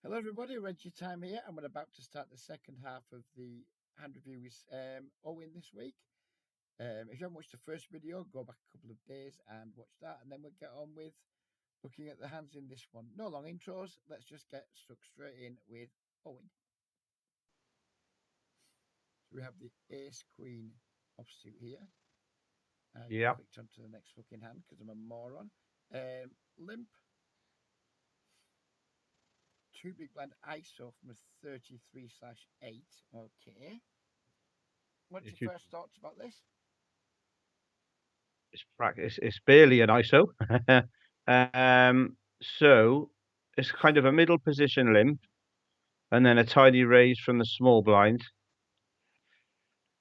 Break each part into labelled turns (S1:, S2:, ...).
S1: Hello, everybody. Reggie Time here, and we're about to start the second half of the hand review with Owain this week. If you haven't watched the first video, go back a couple of days and watch that, and then we'll get on with looking at the hands in this one. No long intros. Let's just get stuck straight in with Owain. So we have the Ace Queen offsuit here. I
S2: Yeah.
S1: clicked onto the next fucking hand because I'm a moron. Limp. Two big blind ISO from a 33/8. Okay. What's your first thoughts about this?
S2: It's practice. It's barely an ISO. So it's kind of a middle position limp, and then a tiny raise from the small blind.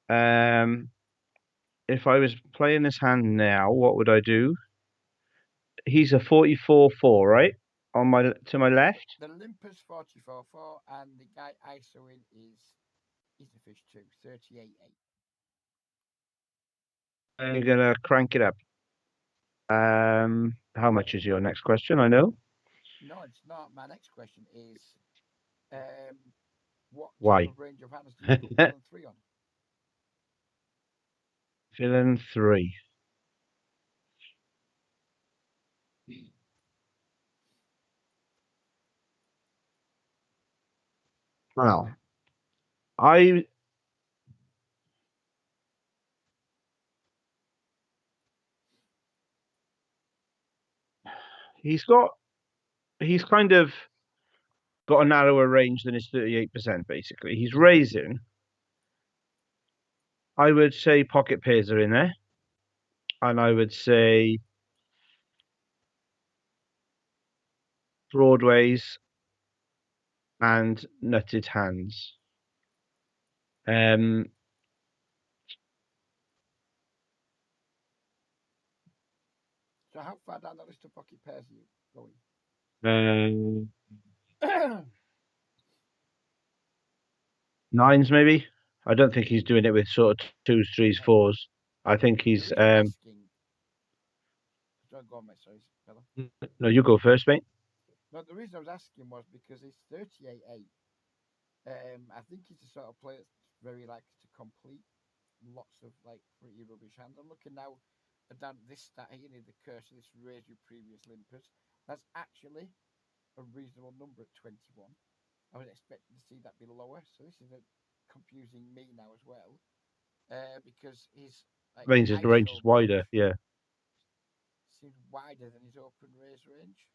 S2: Um, if I was playing this hand now, what would I do? He's a 44-4, right? On my to my left.
S1: The Limpers 44-4 and the guy ISOing is the fish too, 38-8.
S2: And you're gonna crank it up. How much is your next question? I know.
S1: No, it's not. My next question is um, what type
S2: Why?
S1: of range of hands do you put villain 3 on?
S2: Villain 3. Well, I he's got he's kind of got a narrower range than his 38%, basically. He's raising. I would say pocket pairs are in there. And I would say broadways and nutted hands. Um,
S1: So how far down the list of pocket pairs are you going?
S2: uh, Nines, maybe. I don't think he's doing it with sort of twos, threes, fours. I think
S1: The
S2: he's.
S1: reason I was asking, don't go on, mate, sorry, fella.
S2: No, you go first, mate.
S1: No, the reason I was asking was because it's 38-8. I think he's the sort of player that's very likely to complete lots of like pretty rubbish hands. I'm looking now down at this stat here near the cursor, this raise your previous limpers. That's actually a reasonable number at 21. I was expecting to see that be lower, so this is confusing me now as well, because his like
S2: The range
S1: ISO
S2: is wider.
S1: range
S2: Yeah.
S1: seems wider than his open raise range,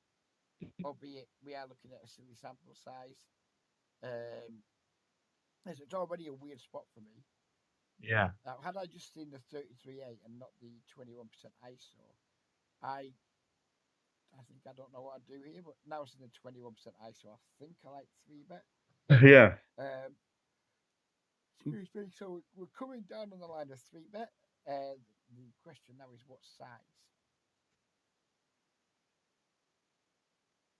S1: albeit we are looking at a silly sample size. Um, so it's already a weird spot for me.
S2: Yeah.
S1: Now, had I just seen the 33.8 and not the 21% ISO, I I think I don't know what I'd do here, but now it's in the 21% ISO. I think I like 3-bet.
S2: Yeah.
S1: Um, excuse me. So we're coming down on the line of 3-bet. The question now is what size?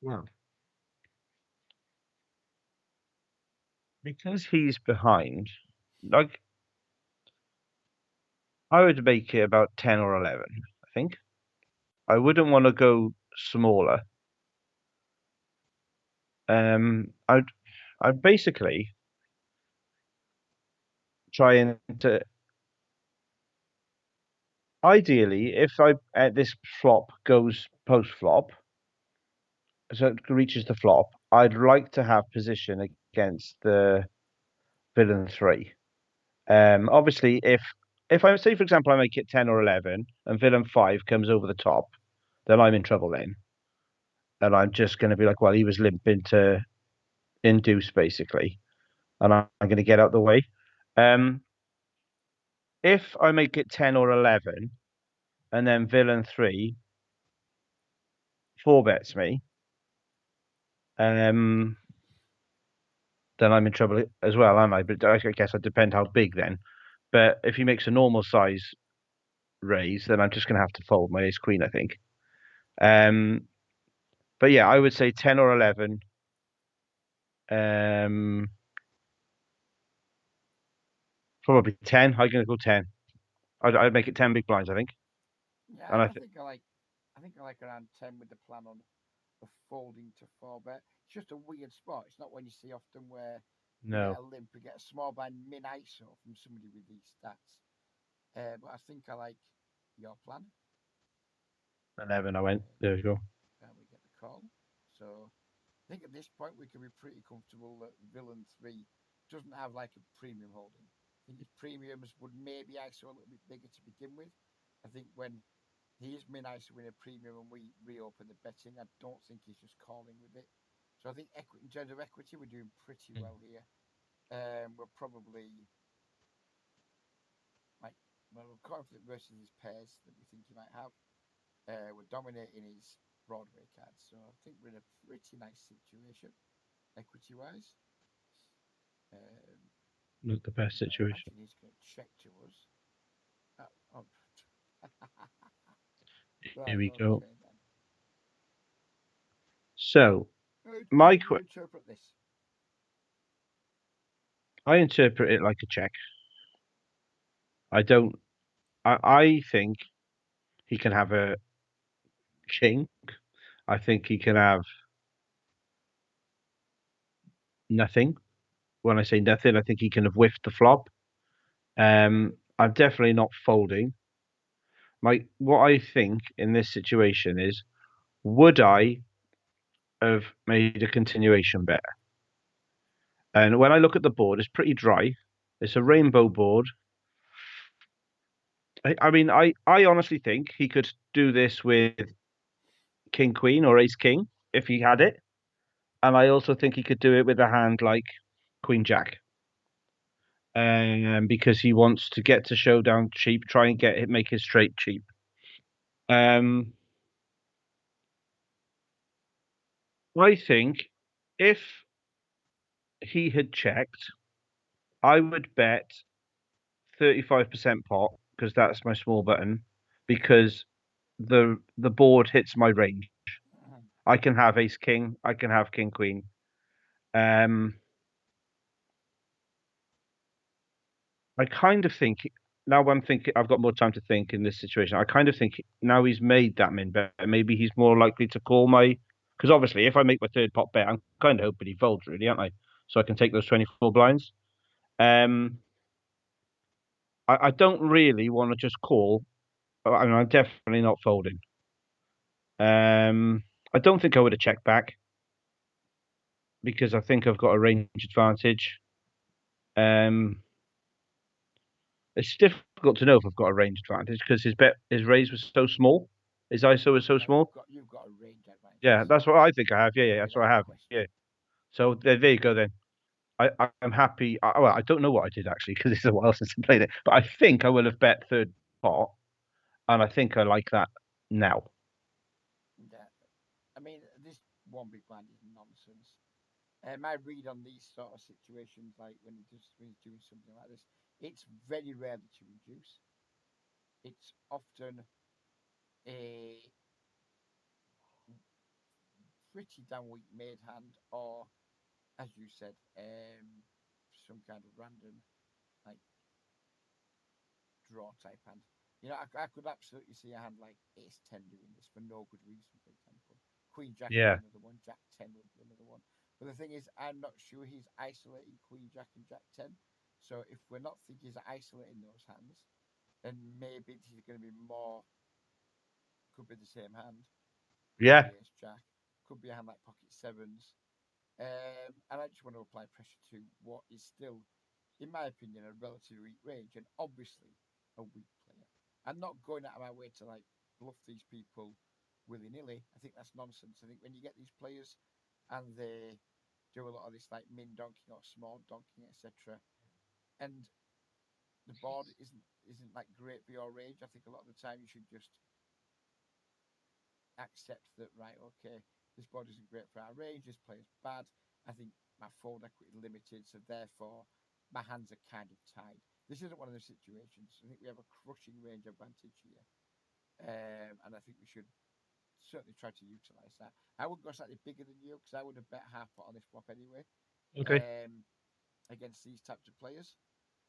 S2: Well, because he's behind, like I would make it about 10 or 11, I think. I wouldn't want to go smaller. I'd basically trying to ideally, if I this flop goes post flop, so it reaches the flop, I'd like to have position against the villain 3. Obviously, if I say, for example, I make it 10 or 11 and villain 5 comes over the top, then I'm in trouble then. And I'm just going to be like, well, he was limping to induce, basically. And I'm going to get out the way. Um, if I make it 10 or 11 and then villain 3 4 bets me, um, then I'm in trouble as well, am I? But I guess it depends how big then. But if he makes a normal size raise, then I'm just going to have to fold my ace queen, I think. Um, but yeah, I would say 10 or 11. Probably 10. I'm going to go 10. I'd make it 10 big blinds, I think.
S1: Yeah,
S2: And I
S1: I
S2: think,
S1: think I like. I think I like around 10 with the plan on of folding to four bet. It's just a weird spot. It's not one you see often where we get
S2: No.
S1: a limp, we get a small blind min ISO from somebody with these stats. But I think I like your plan.
S2: 11, I went.
S1: Uh,
S2: There you go.
S1: and we get the call. So I think at this point we can be pretty comfortable that Villain 3 doesn't have like a premium holding. I think his premiums would maybe ISO a little bit bigger to begin with. I think when he is min ISO in a premium and we reopen the betting, I don't think he's just calling with it. So I think in terms of equity, we're doing pretty
S2: Mm.
S1: well here. We're probably like, well, we're confident versus his pairs that we think he might have. We're dominating his Broadway cards, so I think we're in a pretty nice situation equity wise. Um,
S2: Not the best
S1: I
S2: situation.
S1: imagine he's going to check to us. Oh,
S2: Here
S1: right,
S2: we go.
S1: okay then.
S2: So,
S1: How
S2: my
S1: would you interpret this?
S2: I interpret it like a check. I don't. I think he can have a king. I think he can have nothing. When I say nothing, I think he can have whiffed the flop. I'm definitely not folding. What I think in this situation is, would I have made a continuation bet? And when I look at the board, it's pretty dry. It's a rainbow board. I honestly think he could do this with King Queen or Ace King if he had it. And I also think he could do it with a hand like Queen Jack. Because he wants to get to showdown cheap, try and get it, make his straight cheap. Um, I think if he had checked, I would bet 35% pot because that's my small button because the board hits my range. I can have Ace King, I can have King Queen. Um, I kind of think now I'm thinking I've got more time to think in this situation. I kind of think now he's made that min bet, maybe he's more likely to call my because obviously if I make my third pot bet, I'm kind of hoping he folds, really, aren't I? So I can take those 24 blinds. Um, I don't really want to just call. I'm definitely not folding. I don't think I would have checked back because I think I've got a range advantage. Um, it's difficult to know if I've got a range advantage because his raise was so small. His ISO was so
S1: No,
S2: small.
S1: you've got a range
S2: Yeah,
S1: advantage
S2: that's what I think I have. Yeah, yeah, that's what I
S1: without
S2: have.
S1: question.
S2: Yeah. So there you go then. I'm happy. Well, I don't know what I did actually because it's a while since I played it, but I think I will have bet third pot, and I think I like that now.
S1: Yeah, I mean this one big blind is nonsense. My read on these sort of situations, like when he's doing something like this, it's very rarely to reduce. It's often a pretty damn weak made hand, or as you said, some kind of random like draw type hand. You know, I could absolutely see a hand like Ace 10 doing this for no good reason, for example. Queen Jack would be
S2: Yeah.
S1: another one, Jack 10 would be another one. But the thing is, I'm not sure he's isolating Queen Jack and Jack 10. So if we're not thinking he's isolating those hands, then maybe he's going to be more, could be the same hand, could
S2: Yeah.
S1: be Ace Jack, could be a hand like Pocket Sevens. And I just want to apply pressure to what is still, in my opinion, a relatively weak range and obviously a weak player. I'm not going out of my way to like bluff these people willy nilly. I think that's nonsense. I think when you get these players and they do a lot of this like min donking or small donking, etc., and the board isn't like great for your range, I think a lot of the time you should just accept that, right, okay, this board isn't great for our range, this player's bad. I think my fold equity is limited, so therefore my hands are kind of tied. This isn't one of those situations. I think we have a crushing range advantage here. And I think we should certainly try to utilize that. I would go slightly bigger than you because I would have bet half pot on this flop anyway
S2: Okay.
S1: against these types of players.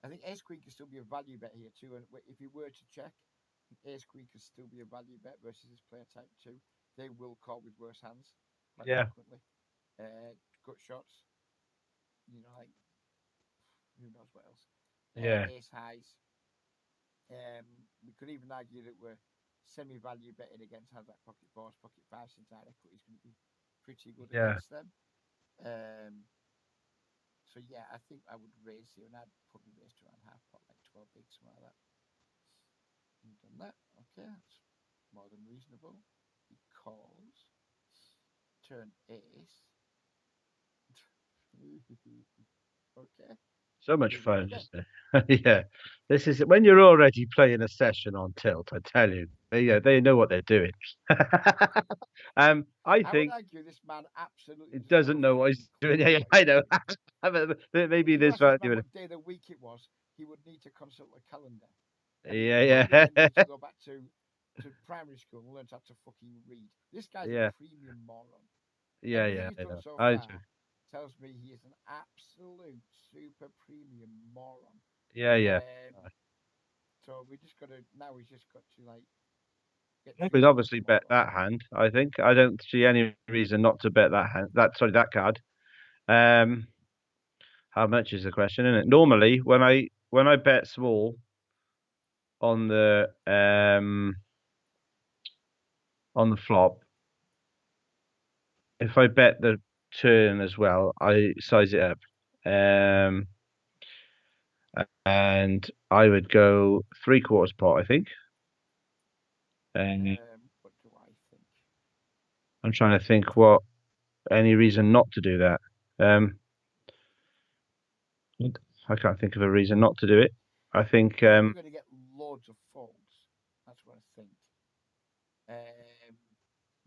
S1: I think Ace Queen can still be a value bet here too. And if you were to check, Ace Queen could still be a value bet versus this player type too. They will call with worse hands. quite
S2: Yeah.
S1: frequently. Gut shots, like who knows what else.
S2: Yeah.
S1: Ace highs. We could even argue that we're semi-value betting against hands like pocket fours, pocket fives, since our equity is going to be pretty good
S2: Yeah.
S1: against them. So yeah, I think I would raise here, and I'd probably raise to around half pot, like 12 big, something like that. You've done that, okay? That's more than reasonable. Because turn ace. Okay,
S2: So much
S1: here we go
S2: fun,
S1: again.
S2: isn't it? Yeah. This is when you're already playing a session on tilt, I tell you. They know what they're doing. I
S1: I would
S2: think
S1: argue this man absolutely
S2: it
S1: doesn't have
S2: doesn't
S1: a
S2: know what
S1: fucking
S2: he's doing.
S1: clue
S2: Yeah, yeah,
S1: what
S2: I
S1: he's
S2: know.
S1: doing.
S2: Maybe
S1: If you
S2: this
S1: asked this
S2: value.
S1: man what day of the week it was, he would need to consult a calendar. And he would
S2: Yeah,
S1: probably
S2: yeah.
S1: then need to go back to primary school and learn how to fucking read. This guy's a
S2: Yeah.
S1: premium moron.
S2: Yeah,
S1: Everything
S2: yeah,
S1: he's
S2: I
S1: done
S2: know.
S1: so
S2: I do.
S1: far tells me he is an absolute super premium moron.
S2: Yeah, yeah.
S1: Um, so we just got to now. He's just got to like get
S2: I
S1: through
S2: could
S1: to the
S2: obviously bet
S1: tomorrow.
S2: that hand. I think I don't see any reason not to bet that hand. That card. Um, how much is the question, isn't it? Normally, when I bet small on the flop, if I bet the turn as well, I size it up. Um, and I would go three quarters pot, I think. And
S1: What do I think?
S2: I'm trying to think what any reason not to do that. Um, I can't think of a reason not to do it. I think
S1: I think we're going to get loads of folds. That's what I think. I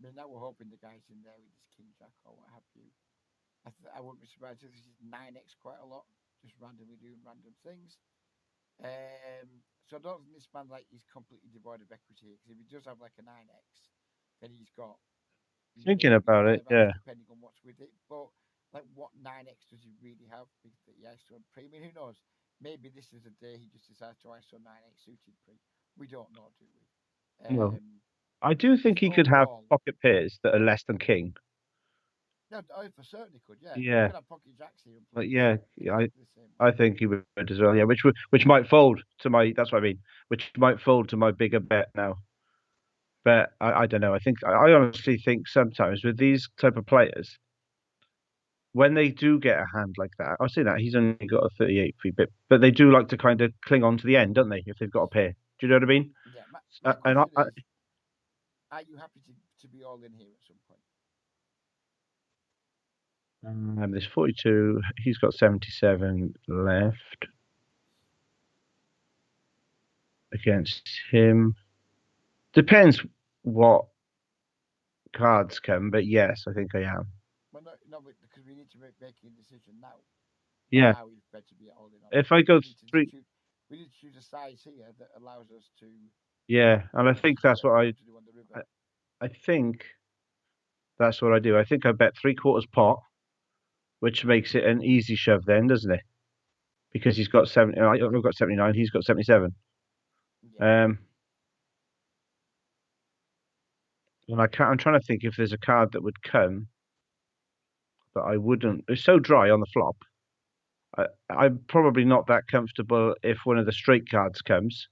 S1: mean, now we're hoping the guy's in there with his king jack or what have you. I wouldn't be surprised if this is 9x quite a lot, just randomly doing random things. So I don't think this man like he's completely devoid of equity because if he does have like a 9x, then he's got
S2: thinking
S1: maybe
S2: about it.
S1: 5x
S2: Yeah.
S1: depending on what's with it. But like, what 9x does he really have? Yeah, so premium. Who knows? Maybe this is a day he just decides to ISO 9x suited pre. We don't know, do we?
S2: No,
S1: Um,
S2: I do
S1: because
S2: think he could have
S1: overall,
S2: pocket pairs that are less than king.
S1: no, I for certainly could. Yeah, he
S2: Yeah,
S1: could have pocket jacks here and play
S2: but
S1: this
S2: yeah, I
S1: exactly the same way.
S2: I think he would as well. Yeah, which might fold to my. That's what I mean. Which might fold to my bigger bet now. But I don't know. I honestly think sometimes with these type of players, when they do get a hand like that, I'll say that he's only got a 38 free bit, but they do like to kind of cling on to the end, don't they? If they've got a pair. Do you know what I mean?
S1: Yeah, my
S2: And
S1: question is, are you happy to be all in here at some point?
S2: there's 42. He's got 77 left against him. Depends what cards come, but yes, I think I am.
S1: Well, no, because we need to make a decision now on
S2: Yeah.
S1: how we better be all in or not.
S2: If I
S1: Because
S2: go
S1: we need to
S2: three,
S1: choose. We need to choose a size here that allows us to
S2: yeah, and I think
S1: do
S2: that's
S1: whatever
S2: what
S1: we
S2: I,
S1: want to do on the river.
S2: I, I think that's what I do. I think I bet three quarters pot, which makes it an easy shove then, doesn't it? Because he's got 70. I've got 79. He's got 77.
S1: Yeah.
S2: Um, and I can't. I'm trying to think if there's a card that would come that I wouldn't. It's so dry on the flop. I'm probably not that comfortable if one of the straight cards comes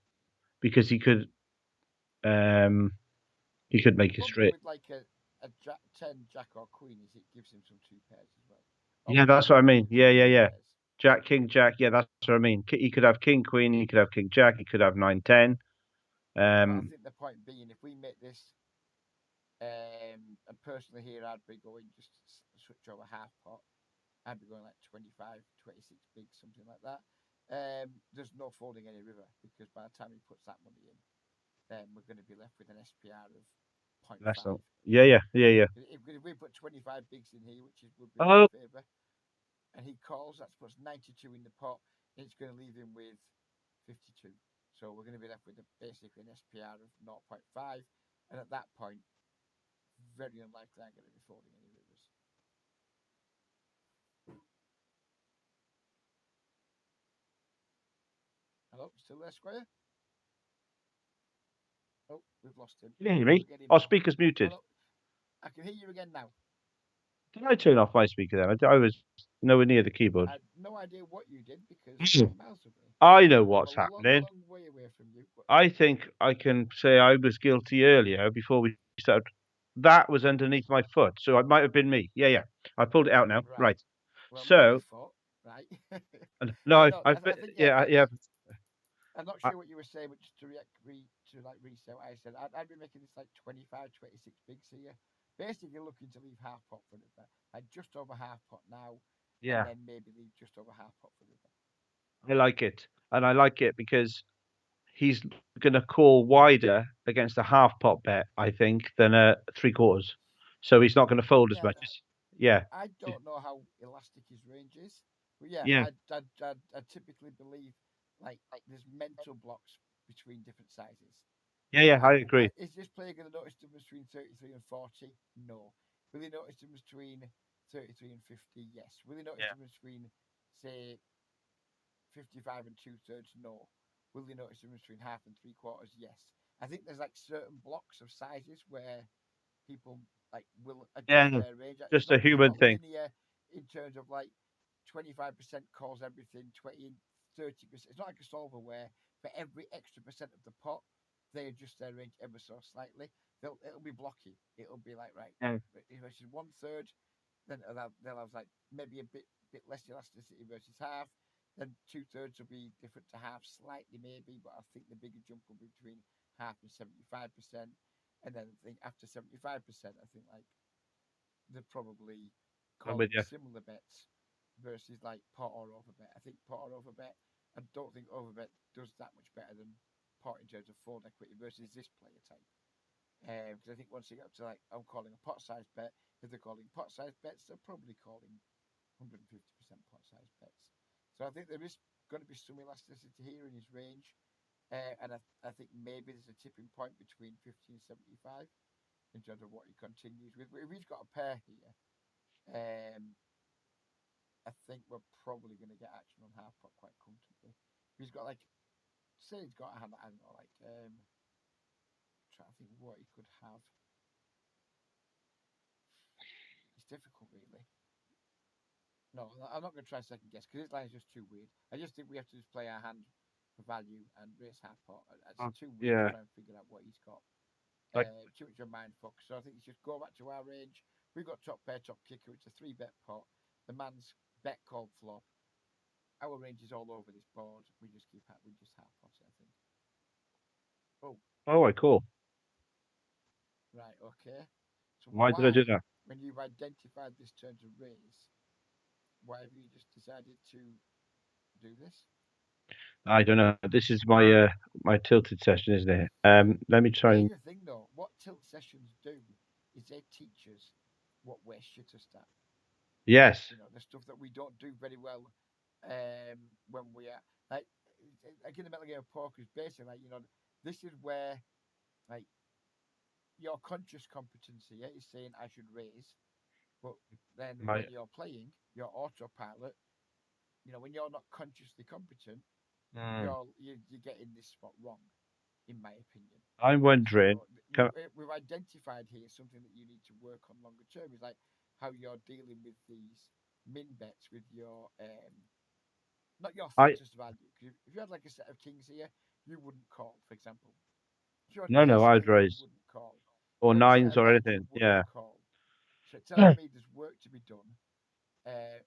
S2: because um he could
S1: The
S2: make it
S1: problem
S2: straight.
S1: with like a jack, 10, jack or queen is it gives him some two pairs as well.
S2: Yeah,
S1: Almost
S2: that's what I
S1: certainly
S2: mean.
S1: gives him
S2: Yeah, yeah,
S1: three
S2: yeah.
S1: pairs.
S2: Jack, King, Jack. Yeah, that's what I mean. He could have King, Queen. He could have King, Jack. He could have 9, 10.
S1: But I
S2: Um,
S1: think the point being, if we make this, and personally here, I'd be going just switch over half pot. I'd be going like 25, 26 bigs, something like that. There's no folding any river because by the time he puts that money in, then we're going to be left with an SPR of zero point
S2: that's not.
S1: 0.5.
S2: Yeah, yeah, yeah, yeah.
S1: If we put 25 bigs in here, which would be in our
S2: Oh,
S1: favour, and he calls, that puts 92 in the pot, and it's going to leave him with 52. So we're going to be left with basically an SPR of zero point 0.5. And at that point, very unlikely I'm going to be folding any rivers. Hello, still there, Squire? Oh, we've lost him.
S2: can you hear
S1: We'll
S2: me?
S1: get him
S2: Our
S1: back.
S2: speaker's muted.
S1: Hello, I can hear you again now.
S2: Did I turn off my speaker then? I was nowhere near the keyboard.
S1: I had no idea what you did because I'm miles away.
S2: I know
S1: I'm a
S2: what's
S1: long,
S2: happening.
S1: long way away from you. But
S2: I think I can say I was guilty earlier before we started. That was underneath my foot, so it might have been me. Yeah, yeah. I pulled it out now.
S1: right,
S2: Right.
S1: well, not my
S2: So,
S1: fault, right?
S2: no,
S1: Yeah, no, I think yeah,
S2: yeah, yeah.
S1: I'm not
S2: I,
S1: sure what you were saying, but just to to like reset what I said, I'd be making this like 25, 26 bigs here. Basically, looking to leave half pot for river, like just over half pot now, and
S2: yeah,
S1: then maybe leave just over half pot for river.
S2: I like it, and I like it because he's going to call wider against a half pot bet, I think, than a three quarters. So he's not going to fold as
S1: Yeah,
S2: much as. Yeah,
S1: I don't know how elastic his range is, but yeah,
S2: yeah,
S1: I typically believe like there's mental blocks between different sizes.
S2: yeah, yeah. I
S1: Like,
S2: agree.
S1: is this player going to notice the difference between 33 and 40? No. Will he notice the difference between 33 and 50? Yes. Will he notice
S2: Yeah,
S1: the difference between, say, 55 and two thirds? No. Will he notice the difference between half and three quarters? Yes. I think there's like certain blocks of sizes where people like will adjust
S2: yeah.
S1: their range.
S2: Just a
S1: It's
S2: human
S1: not
S2: thing.
S1: linear in terms of like 25% calls everything, 20 30%. It's not like a solver where for every extra percent of the pot they adjust their range ever so slightly. It'll be blocky. It'll be like right,
S2: Yeah.
S1: if it's one third, then they'll have like maybe a bit less elasticity versus half. Then two thirds will be different to half slightly maybe, but I think the bigger jump will be between half and 75%. And then I think after 75%, I think like they're probably
S2: I'm with
S1: calling
S2: you.
S1: similar bets versus like pot or overbet. I think pot or overbet. I don't think overbet does that much better than pot in terms of fold equity versus this player type. Because I think once you get up to like I'm calling a pot size bet, if they're calling pot size bets, they're probably calling 150% pot size bets. So I think there is going to be some elasticity here in his range, and I think maybe there's a tipping point between 50 and 75 in terms of what he continues with. But if he's got a pair here, um, I think we're probably going to get action on half pot quite comfortably. If he's got like, say he's got a hand, I don't know, like, trying to think what he could have. It's difficult, really. No, I'm not going to try second guess because this line is just too weird. I just think we have to just play our hand for value and raise half pot. It's too weird to
S2: Yeah,
S1: try and figure out what he's got.
S2: like
S1: Too much of a mind fuck. So I think you should go back to our range. We've got top pair, top kicker. It's a three bet pot. The man's bet called flop. Our range is all over this board. We just half pot it. I think. Oh,
S2: all right, cool.
S1: right, okay. So
S2: Why did I do
S1: why,
S2: that?
S1: when you've identified this turn to raise, why have you just decided to do this?
S2: I don't know. This is my tilted session, isn't it? Let me try
S1: Here's
S2: and
S1: the thing, though. What tilt sessions do is they teach us what we're shittest at.
S2: yes,
S1: You know, the stuff that we don't do very well when we are like in the Metal Game of Poker is basically like this is where like your conscious competency is saying I should raise, but then
S2: my
S1: when you're playing your autopilot, when you're not consciously competent,
S2: mm,
S1: you're getting this spot wrong, in my opinion.
S2: I'm wondering.
S1: So
S2: Can,
S1: we've identified here something that you need to work on longer term is like how you're dealing with these min bets with your not your
S2: I
S1: fattest value. Because if you had like a set of kings here, you wouldn't call, for example. If you had
S2: no, no,
S1: ace
S2: I'd
S1: king, you
S2: raise
S1: wouldn't call. If
S2: or
S1: you had a set
S2: nines
S1: of
S2: or
S1: nines, you
S2: anything.
S1: wouldn't
S2: Yeah.
S1: call. So it tells me there's work to be done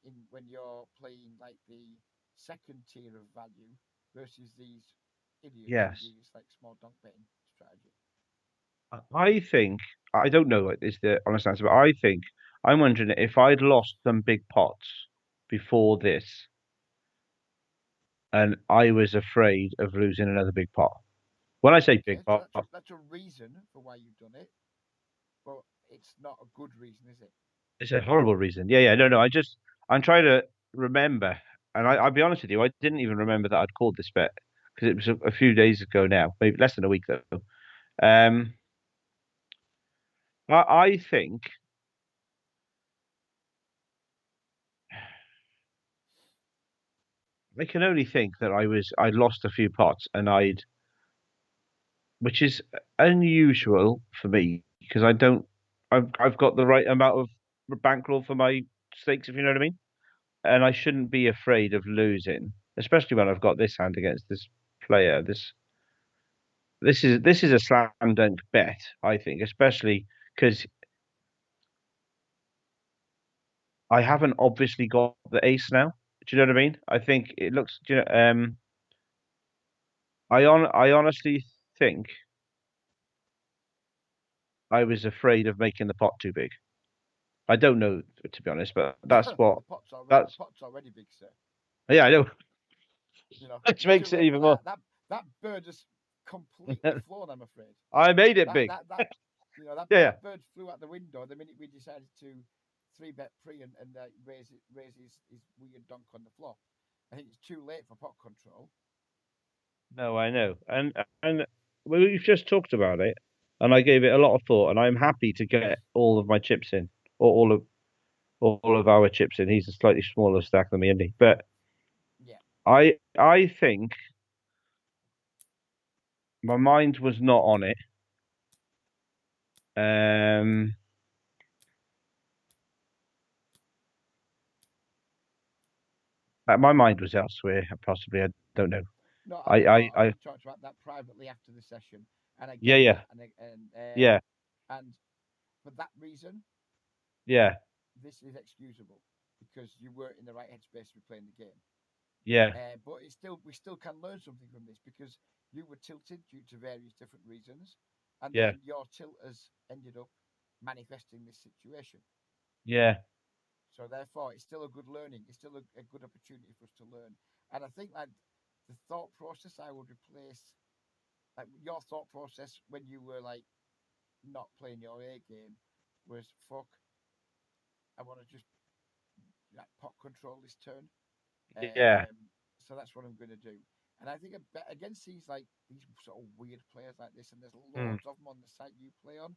S1: in when you're playing like the second tier of value versus these idiots who do
S2: Yes.
S1: this like small donk betting strategy.
S2: I think I don't know what is the honest answer, but I think I'm wondering if I'd lost some big pots before this, and I was afraid of losing another big pot. When I say big
S1: Okay, so
S2: pot,
S1: that's a reason for why you've done it, but it's not a good reason, is it?
S2: it's a horrible reason. Yeah, yeah, no, no. I'm trying to remember, and I'll be honest with you, I didn't even remember that I'd called this bet because it was a few days ago now, maybe less than a week though. Um, I think I can only think that I'd lost a few pots and which is unusual for me because I've got the right amount of bankroll for my stakes, if you know what I mean. And I shouldn't be afraid of losing, especially when I've got this hand against this player. This is a slam dunk bet, I think, especially because I haven't obviously got the ace now. Do you know what I mean? I think it looks. Do you know, I honestly think I was afraid of making the pot too big. I don't know, to be honest, but that's what
S1: The
S2: that's.
S1: pot's already big, sir.
S2: Yeah, I know.
S1: You know,
S2: Which
S1: it's too
S2: makes it
S1: late for
S2: even more.
S1: that. That bird has completely flown. I'm afraid.
S2: I made it
S1: That
S2: big.
S1: that that you know
S2: Yeah, yeah.
S1: that bird flew out the window the minute we decided to three bet pre and raise his weird donk on the flop. I think it's too late for pot control.
S2: No, I know, and we've just talked about it, and I gave it a lot of thought, and I'm happy to get all of my chips in, or all of our chips in. He's a slightly smaller stack than me, isn't he? But
S1: Yeah.
S2: I think my mind was not on it. Um, my mind was elsewhere. Possibly, I don't know.
S1: No,
S2: I,
S1: I know.
S2: I, I
S1: We talked about that privately after the session, and I
S2: yeah,
S1: get
S2: yeah,
S1: that.
S2: yeah,
S1: And for that reason,
S2: yeah,
S1: this is excusable because you were in the right headspace to be playing the game.
S2: yeah,
S1: But we still can learn something from this because you were tilted due to various different reasons, and
S2: yeah,
S1: then your tilt has ended up manifesting this situation.
S2: yeah,
S1: So therefore, it's still a good learning. It's still a good opportunity for us to learn. And I think like the thought process, I would replace like your thought process when you were like not playing your A game was fuck. I want to just like pot control this turn.
S2: yeah,
S1: So that's what I'm going to do. And I think against these sort of weird players like this, and there's
S2: mm,
S1: loads of them on the site you play on.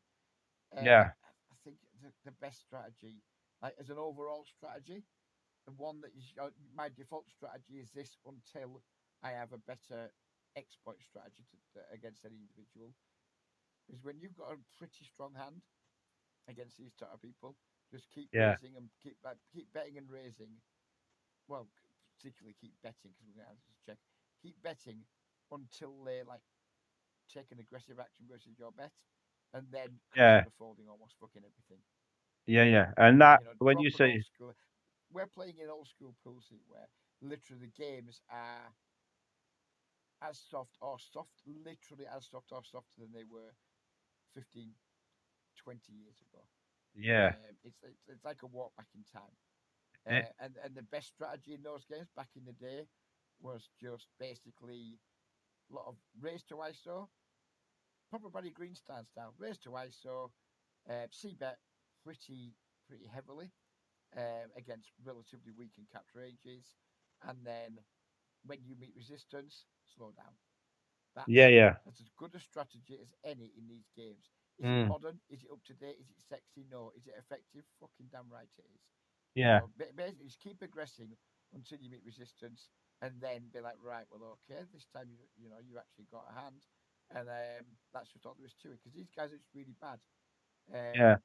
S2: yeah,
S1: I think the best strategy, like as an overall strategy, the one that is my default strategy is this until I have a better exploit strategy against any individual. Is when you've got a pretty strong hand against these type of people, just keep
S2: yeah,
S1: raising and keep betting and raising. Well, particularly keep betting because we're gonna have to check. Keep betting until they like take an aggressive action versus your bet, and then
S2: yeah,
S1: consider folding almost fucking everything.
S2: yeah, yeah. And that
S1: You know,
S2: when you
S1: proper old
S2: say
S1: school. We're playing in old school pool seat where literally the games are as soft or soft, literally as soft or softer than they were 15, 20 years ago.
S2: yeah,
S1: It's like a walk back in time.
S2: eh,
S1: And the best strategy in those games back in the day was just basically a lot of raise to ISO, proper Barry Greenstein style, raise to ISO, C bet pretty heavily against relatively weak and capped ranges, and then when you meet resistance, slow down.
S2: yeah, yeah,
S1: That's as good a strategy as any in these games. Is it
S2: mm,
S1: modern? Is it up to date? Is it sexy? No. Is it effective? Fucking damn right it is. You
S2: yeah,
S1: know, basically just keep aggressing until you meet resistance, and then be like, right, well, okay, this time you actually got a hand, and that's just all there is to it. Because these guys are just really bad.
S2: yeah,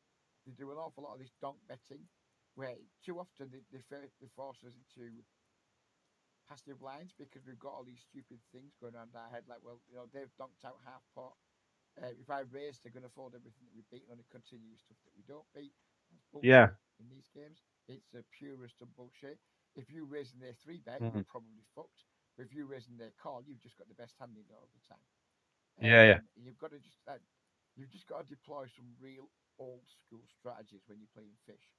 S1: They do an awful lot of this donk betting, where too often they force us into passive lines because we've got all these stupid things going around our head. Like, well, they've donked out half pot. If I raise, they're going to fold everything that we've beaten on and continue stuff that we don't beat. That's
S2: yeah,
S1: bullshit in these games. It's the purest of bullshit. If you raise in their three bet,
S2: mm,
S1: you're probably fucked. But if you raise in their call, you've just got the best hand in there all the time.
S2: yeah, yeah,
S1: You've just got to deploy some real old school strategies when you're playing fish.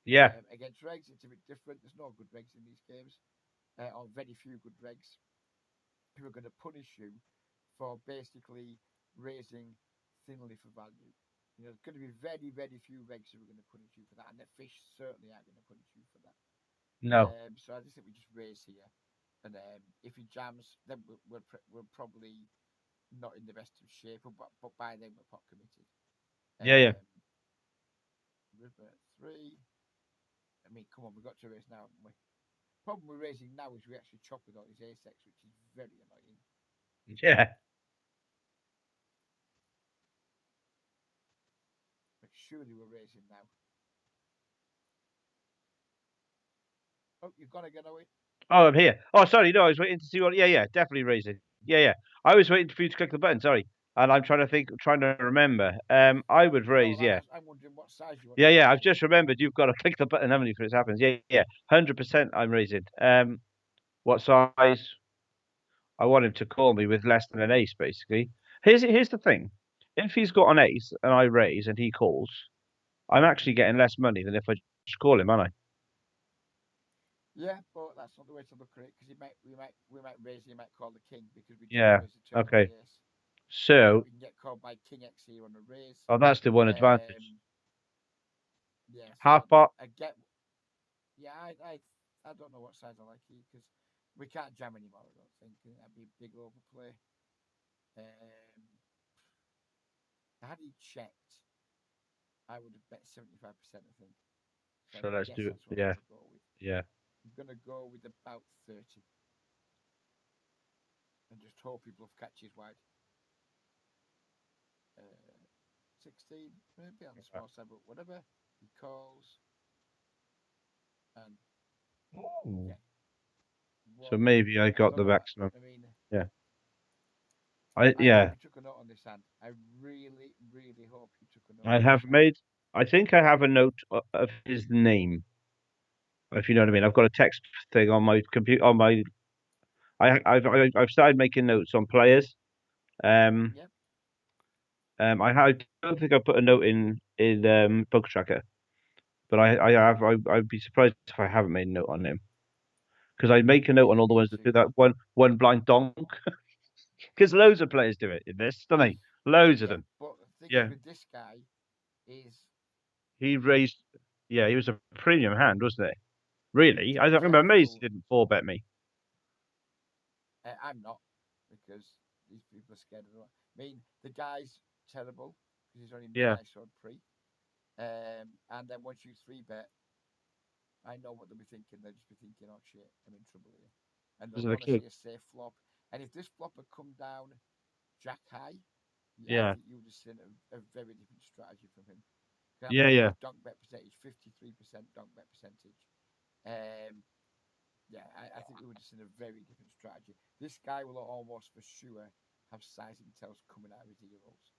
S2: yeah,
S1: Against regs, it's a bit different. There's no good regs in these games, or very few good regs who are going to punish you for basically raising thinly for value. There's going to be very, very few regs who are going to punish you for that, and the fish certainly aren't going to punish you for that.
S2: no,
S1: So I just think we just raise here, and if he jams, then we're probably not in the best of shape, but by then we're pot committed.
S2: yeah, yeah,
S1: Um, River three. I mean, come on, we've got to raise now, haven't we? Problem we're raising now is we actually chop with all his asex, which is very annoying.
S2: yeah,
S1: But surely we're raising now. Oh, you've got to get away.
S2: Oh, I'm here. Oh, sorry. No, I was waiting to see what. Yeah, yeah, definitely raising. Yeah, yeah. I was waiting for you to click the button. Sorry, and I'm trying to think, trying to remember. I would
S1: No,
S2: raise. Yeah,
S1: I'm wondering what size you want
S2: yeah,
S1: to
S2: yeah.
S1: raise
S2: I've
S1: it.
S2: just remembered. You've got to click the button, haven't you, for it happens? Yeah, yeah. 100%. I'm raising. What size? I want him to call me with less than an ace, basically. Here's the thing. If he's got an ace and I raise and he calls, I'm actually getting less money than if I just call him, aren't I?
S1: Yeah, but that's not the way to look at it because we might raise, he might call the king because we don't
S2: Yeah.
S1: raise the turn on
S2: Okay.
S1: the ace.
S2: So,
S1: We can get called by king X here on a raise.
S2: oh, that's the one advantage.
S1: Um, yeah,
S2: Half
S1: so
S2: pot.
S1: I get. Yeah, I don't know what size I like here because we can't jam anymore. I don't think that'd be a big overplay. Had he checked, I would have bet 75%. I think. So I
S2: So let's
S1: guess
S2: do it.
S1: that's what I'm
S2: Yeah.
S1: going to go with.
S2: Yeah.
S1: I'm going to go with about 30 and just hope he bluff catches wide. 16, maybe on the small side, but whatever. He calls, and
S2: Oh.
S1: yeah,
S2: So
S1: what?
S2: maybe I
S1: I
S2: got
S1: don't
S2: the
S1: know.
S2: maximum.
S1: I mean,
S2: Yeah.
S1: I hope
S2: Yeah.
S1: you took a note on this hand. I really, really hope you took a note
S2: I
S1: on this
S2: have
S1: hand.
S2: made. I think I have a note of his name, if you know what I mean. I've got a text thing on my computer. On my. I've started making notes on players. Um.
S1: Yep.
S2: I don't think I put a note in Bug Tracker, but I have. I'd be surprised if I haven't made a note on him because I make a
S1: Yeah,
S2: note on
S1: you
S2: all the
S1: need
S2: ones that
S1: to.
S2: do that one blind donk because loads of players do it in this, don't they? Loads of
S1: Yeah,
S2: them.
S1: but the thing is
S2: Yeah.
S1: with this guy is
S2: He
S1: he
S2: raised. Yeah, he was a premium hand, wasn't it?
S1: you need
S2: Really?
S1: to be
S2: I'm amazed
S1: careful.
S2: he didn't four bet me.
S1: I'm not because these people are scared of the. I mean, the guy's terrible because he's only mid
S2: Yeah,
S1: ISO pre. And then once you three bet, I know what they'll be thinking. They'll just be thinking, "Oh shit, I'm in trouble here," and
S2: because
S1: they'll
S2: of the
S1: want to
S2: king.
S1: see a safe flop. And if this flop had come down Jack high, I
S2: Yeah,
S1: think you would have seen a very different strategy from him. I'm
S2: yeah,
S1: looking at
S2: yeah.
S1: his donk bet percentage, 53% donk bet percentage. Um, yeah, I think we would have seen a very different strategy. This guy will almost for sure have sizing tells coming out of his ear holes,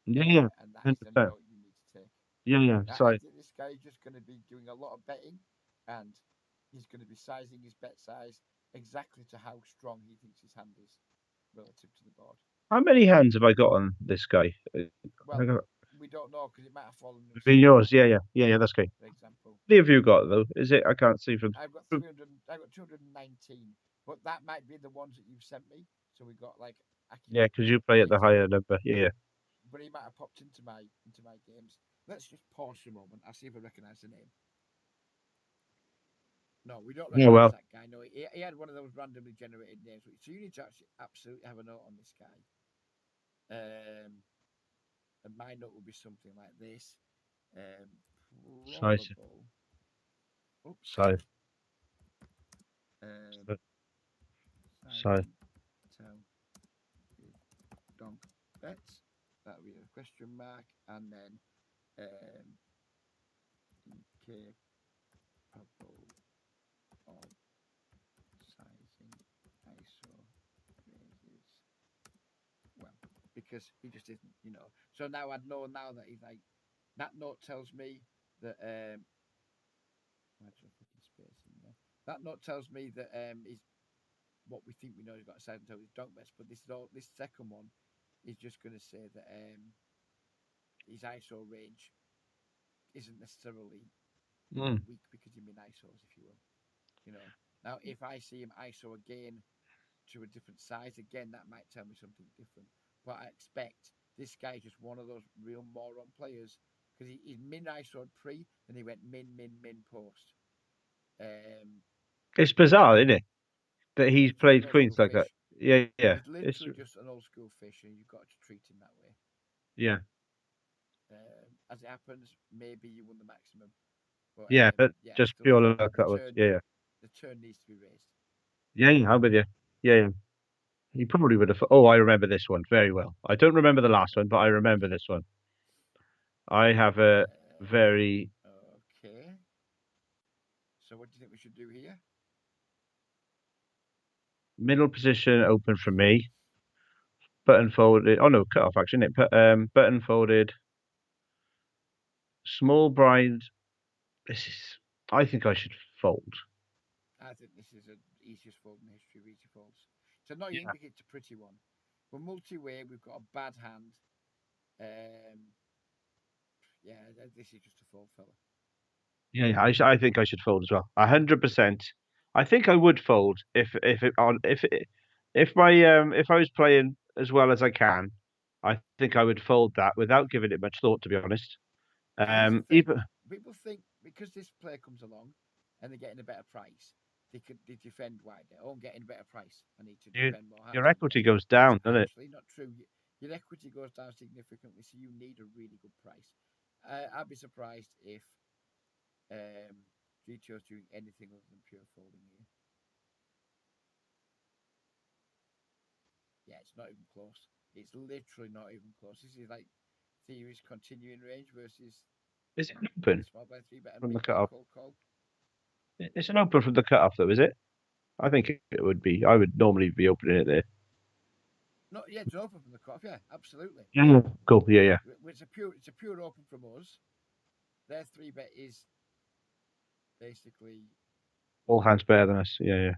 S2: Yeah, yeah.
S1: and that is the
S2: 100%.
S1: note you need to take.
S2: Yeah, yeah.
S1: I
S2: Sorry.
S1: think this guy is just going to be doing a lot of betting, and he's going to be sizing his bet size exactly to how strong he thinks his hand is relative to the board.
S2: How many hands have I got on this guy? I
S1: Well,
S2: got
S1: we don't know because it might have fallen in a
S2: been
S1: single
S2: yours.
S1: line,
S2: Yeah, yeah, yeah, yeah. That's great.
S1: for example.
S2: How many have you got though? Is it? I can't see from.
S1: I've got 300. I've got 219, but that might be the ones that you've sent me. So we got like
S2: Yeah,
S1: accurate
S2: because you play at the
S1: data,
S2: higher number. Yeah, yeah.
S1: but he might have popped into my games. Let's just pause for a moment. I'll see if I recognise the name. No, we don't
S2: Yeah.
S1: recognise
S2: Well,
S1: that guy. No, he had one of those randomly generated names. So you need to actually absolutely have a note on this guy. And my note would be something like this. Um,
S2: size,
S1: Probable. Oops.
S2: size,
S1: Um,
S2: size.
S1: Sizing tell with donk bets. That would be a question mark, and then incapable of sizing ISO raises well because he just isn't. So now I'd know now that he's like that note tells me that imagine fucking space in there. That note tells me that he's what we think we know he's got a sizing tell his donk bets, but this second one is just going to say that his ISO range isn't necessarily
S2: Mm.
S1: weak because he's in ISOs, if you will. You know. Now, if I see him ISO again to a different size, again that might tell me something different. But I expect this guy is just one of those real moron players because he's min ISO pre, then he went min post. Um,
S2: It's bizarre, isn't it? That
S1: yeah,
S2: he's
S1: because he's an
S2: played
S1: old school
S2: queens like that.
S1: fish.
S2: Yeah, yeah.
S1: He's
S2: It's
S1: literally just an old school fish, and you've got to treat him that way.
S2: yeah,
S1: As it happens, maybe you won the maximum, but
S2: yeah. But
S1: yeah, I
S2: just
S1: still
S2: pure
S1: think
S2: luck
S1: the
S2: that was.
S1: turn
S2: Yeah, yeah,
S1: the turn needs to be raised.
S2: yeah, yeah. I'm with you. Yeah, yeah. He probably would have. Oh, I remember this one very well. I don't remember the last one, but I remember this one. I have a very
S1: Okay. So what do you think we should do here?
S2: Middle position open for me. Button folded. Oh no, cut off action. It put button folded. Small blind. This is. I think I should fold.
S1: I think this is the easiest fold in history of easy folds. It's annoying
S2: Yeah.
S1: because it's a pretty one. We're multi-way. We've got a bad hand. Um, yeah, this is just a fold, fella.
S2: Yeah, yeah. I think I should fold as well. 100%. I think I would fold if it on if my if I was playing as well as I can. I think I would fold that without giving it much thought, to be honest.
S1: Because here's the thing:
S2: Even
S1: people think because this player comes along and they're getting a better price, they defend wider. Oh, I'm getting a better price. I need to
S2: your
S1: defend more
S2: your
S1: hands on
S2: equity
S1: there.
S2: goes
S1: That's
S2: down, doesn't it?
S1: actually not true. Your equity goes down significantly, so you need a really good price. I'd be surprised if GTO's doing anything other than pure folding here. Yeah, it's not even close. It's literally not even close. This is like theory's continuing range versus
S2: Is it open
S1: small blind three bet and
S2: from the
S1: big blind
S2: cutoff?
S1: cold call.
S2: It's an open from the cutoff, though, is it? I think it would be. I would normally be opening it there.
S1: No, yeah, it's open from the cutoff. Yeah, absolutely.
S2: Yeah. Cool. Yeah, yeah.
S1: It's a pure open from us. Their three bet is basically
S2: All hands better than us. Yeah, yeah.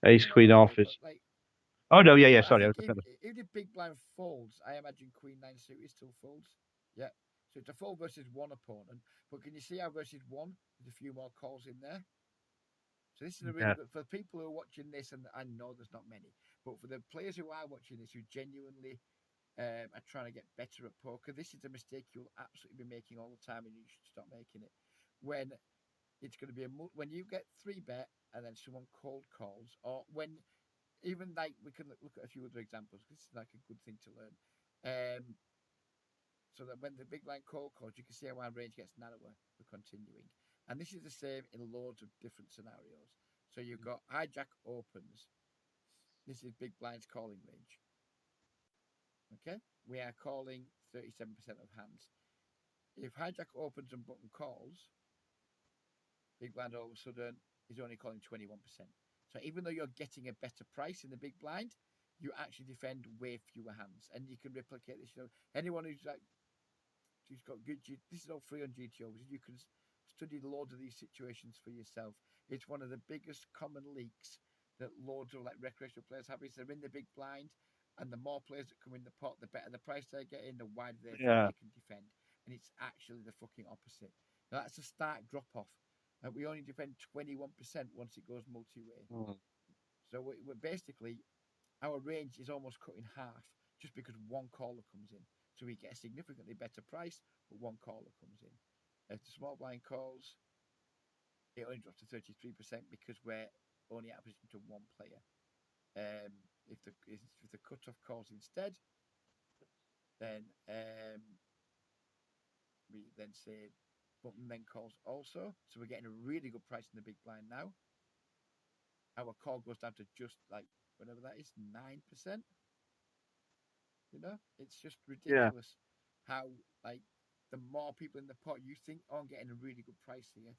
S2: Ace
S1: no,
S2: queen
S1: I
S2: off
S1: think, but
S2: is.
S1: like,
S2: Oh no, yeah, yeah.
S1: but I
S2: Sorry, I
S1: think
S2: was looking at
S1: if the big blind folds, I imagine Queen Nine suited still folds. Yeah, so it's a fold versus one opponent. But can you see how versus one? There's a few more calls in there. So this is a really
S2: yeah,
S1: good for people who are watching this, and I know there's not many, but for the players who are watching this who genuinely are trying to get better at poker, this is a mistake you'll absolutely be making all the time, and you should stop making it. When it's going to be when you get three bet and then someone cold calls, or when even like we can look at a few other examples. This is like a good thing to learn. So that when the big line cold calls, you can see how our range gets narrower for continuing. And this is the same in loads of different scenarios. So you've got hijack opens. This is big blind's calling range. Okay, we are calling 37% of hands. If hijack opens and button calls, big blind all of a sudden is only calling 21%. So even though you're getting a better price in the big blind, you actually defend way fewer hands, and you can replicate this. Anyone who's like who's got good, this is all free on GTO. You can study loads of these situations for yourself. It's one of the biggest common leaks that loads of like recreational players have. Is they're in the big blind, and the more players that come in the pot, the better the price they get in, the wider they think
S2: yeah.
S1: they can defend. And it's actually the fucking opposite. Now, that's a stark drop off. And we only defend 21% once it goes multi way.
S2: Mm.
S1: So we're basically, our range is almost cut in half just because one caller comes in. So we get a significantly better price, but one caller comes in. If the small blind calls, it only drops to 33% because we're only out of position to one player. If the cutoff calls instead, then we then say button then calls also. So we're getting a really good price in the big blind now. Our call goes down to just like whatever that is, 9%. It's just
S2: Yeah.
S1: ridiculous how like the more people in the pot you think, oh, I'm getting a really good price here.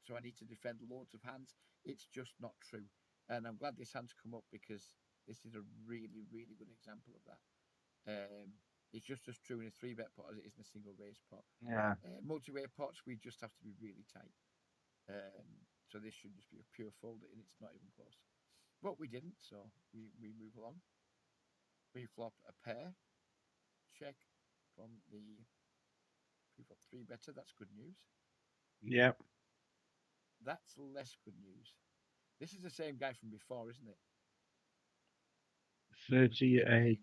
S1: So I need to defend loads of hands. It's just not true. And I'm glad this hand's come up because this is a really, really good example of that. It's just as true in a three bet pot as it is in a single raise pot.
S2: Yeah.
S1: Multi-way pots, we just have to be really tight. So this should just be a pure fold, and it's not even close. But we didn't, so we move along. We flop a pair. Check from the pre-flop three better. That's good news.
S2: Yeah.
S1: That's less good news. This is the same guy from before, isn't it? With the big
S2: 38,
S1: name.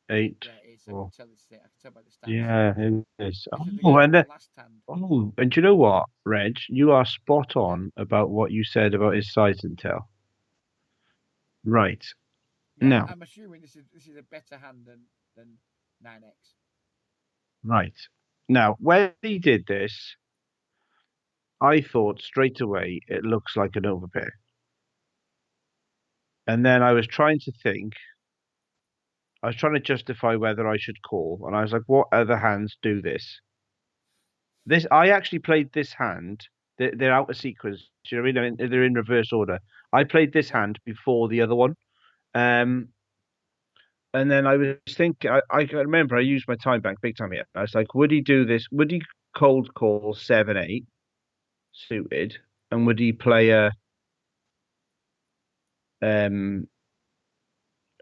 S2: 8,
S1: Yeah, it's. I can
S2: 4.
S1: tell this. I can tell by the stats.
S2: Yeah, it is.
S1: This is the
S2: Oh,
S1: guy
S2: and
S1: from
S2: then,
S1: last hand.
S2: and do you know what, Reg? You are spot
S1: Yeah,
S2: on about what you said about his size intel. Right.
S1: yeah.
S2: Now,
S1: I'm assuming this is a better hand than 9x.
S2: right. Now, when he did this, I thought straight away it looks like an overpair. And then I was trying to think, I was trying to justify whether I should call, and I was like, what other hands do this? I actually played this hand they're out of sequence. You know what I mean? They're in reverse order. I played this
S1: Yep.
S2: hand before the other one. Um, and then I was thinking, I can remember I used my time bank big time here. I was like, would he do this? Would he cold call 7-8 suited? And would he play um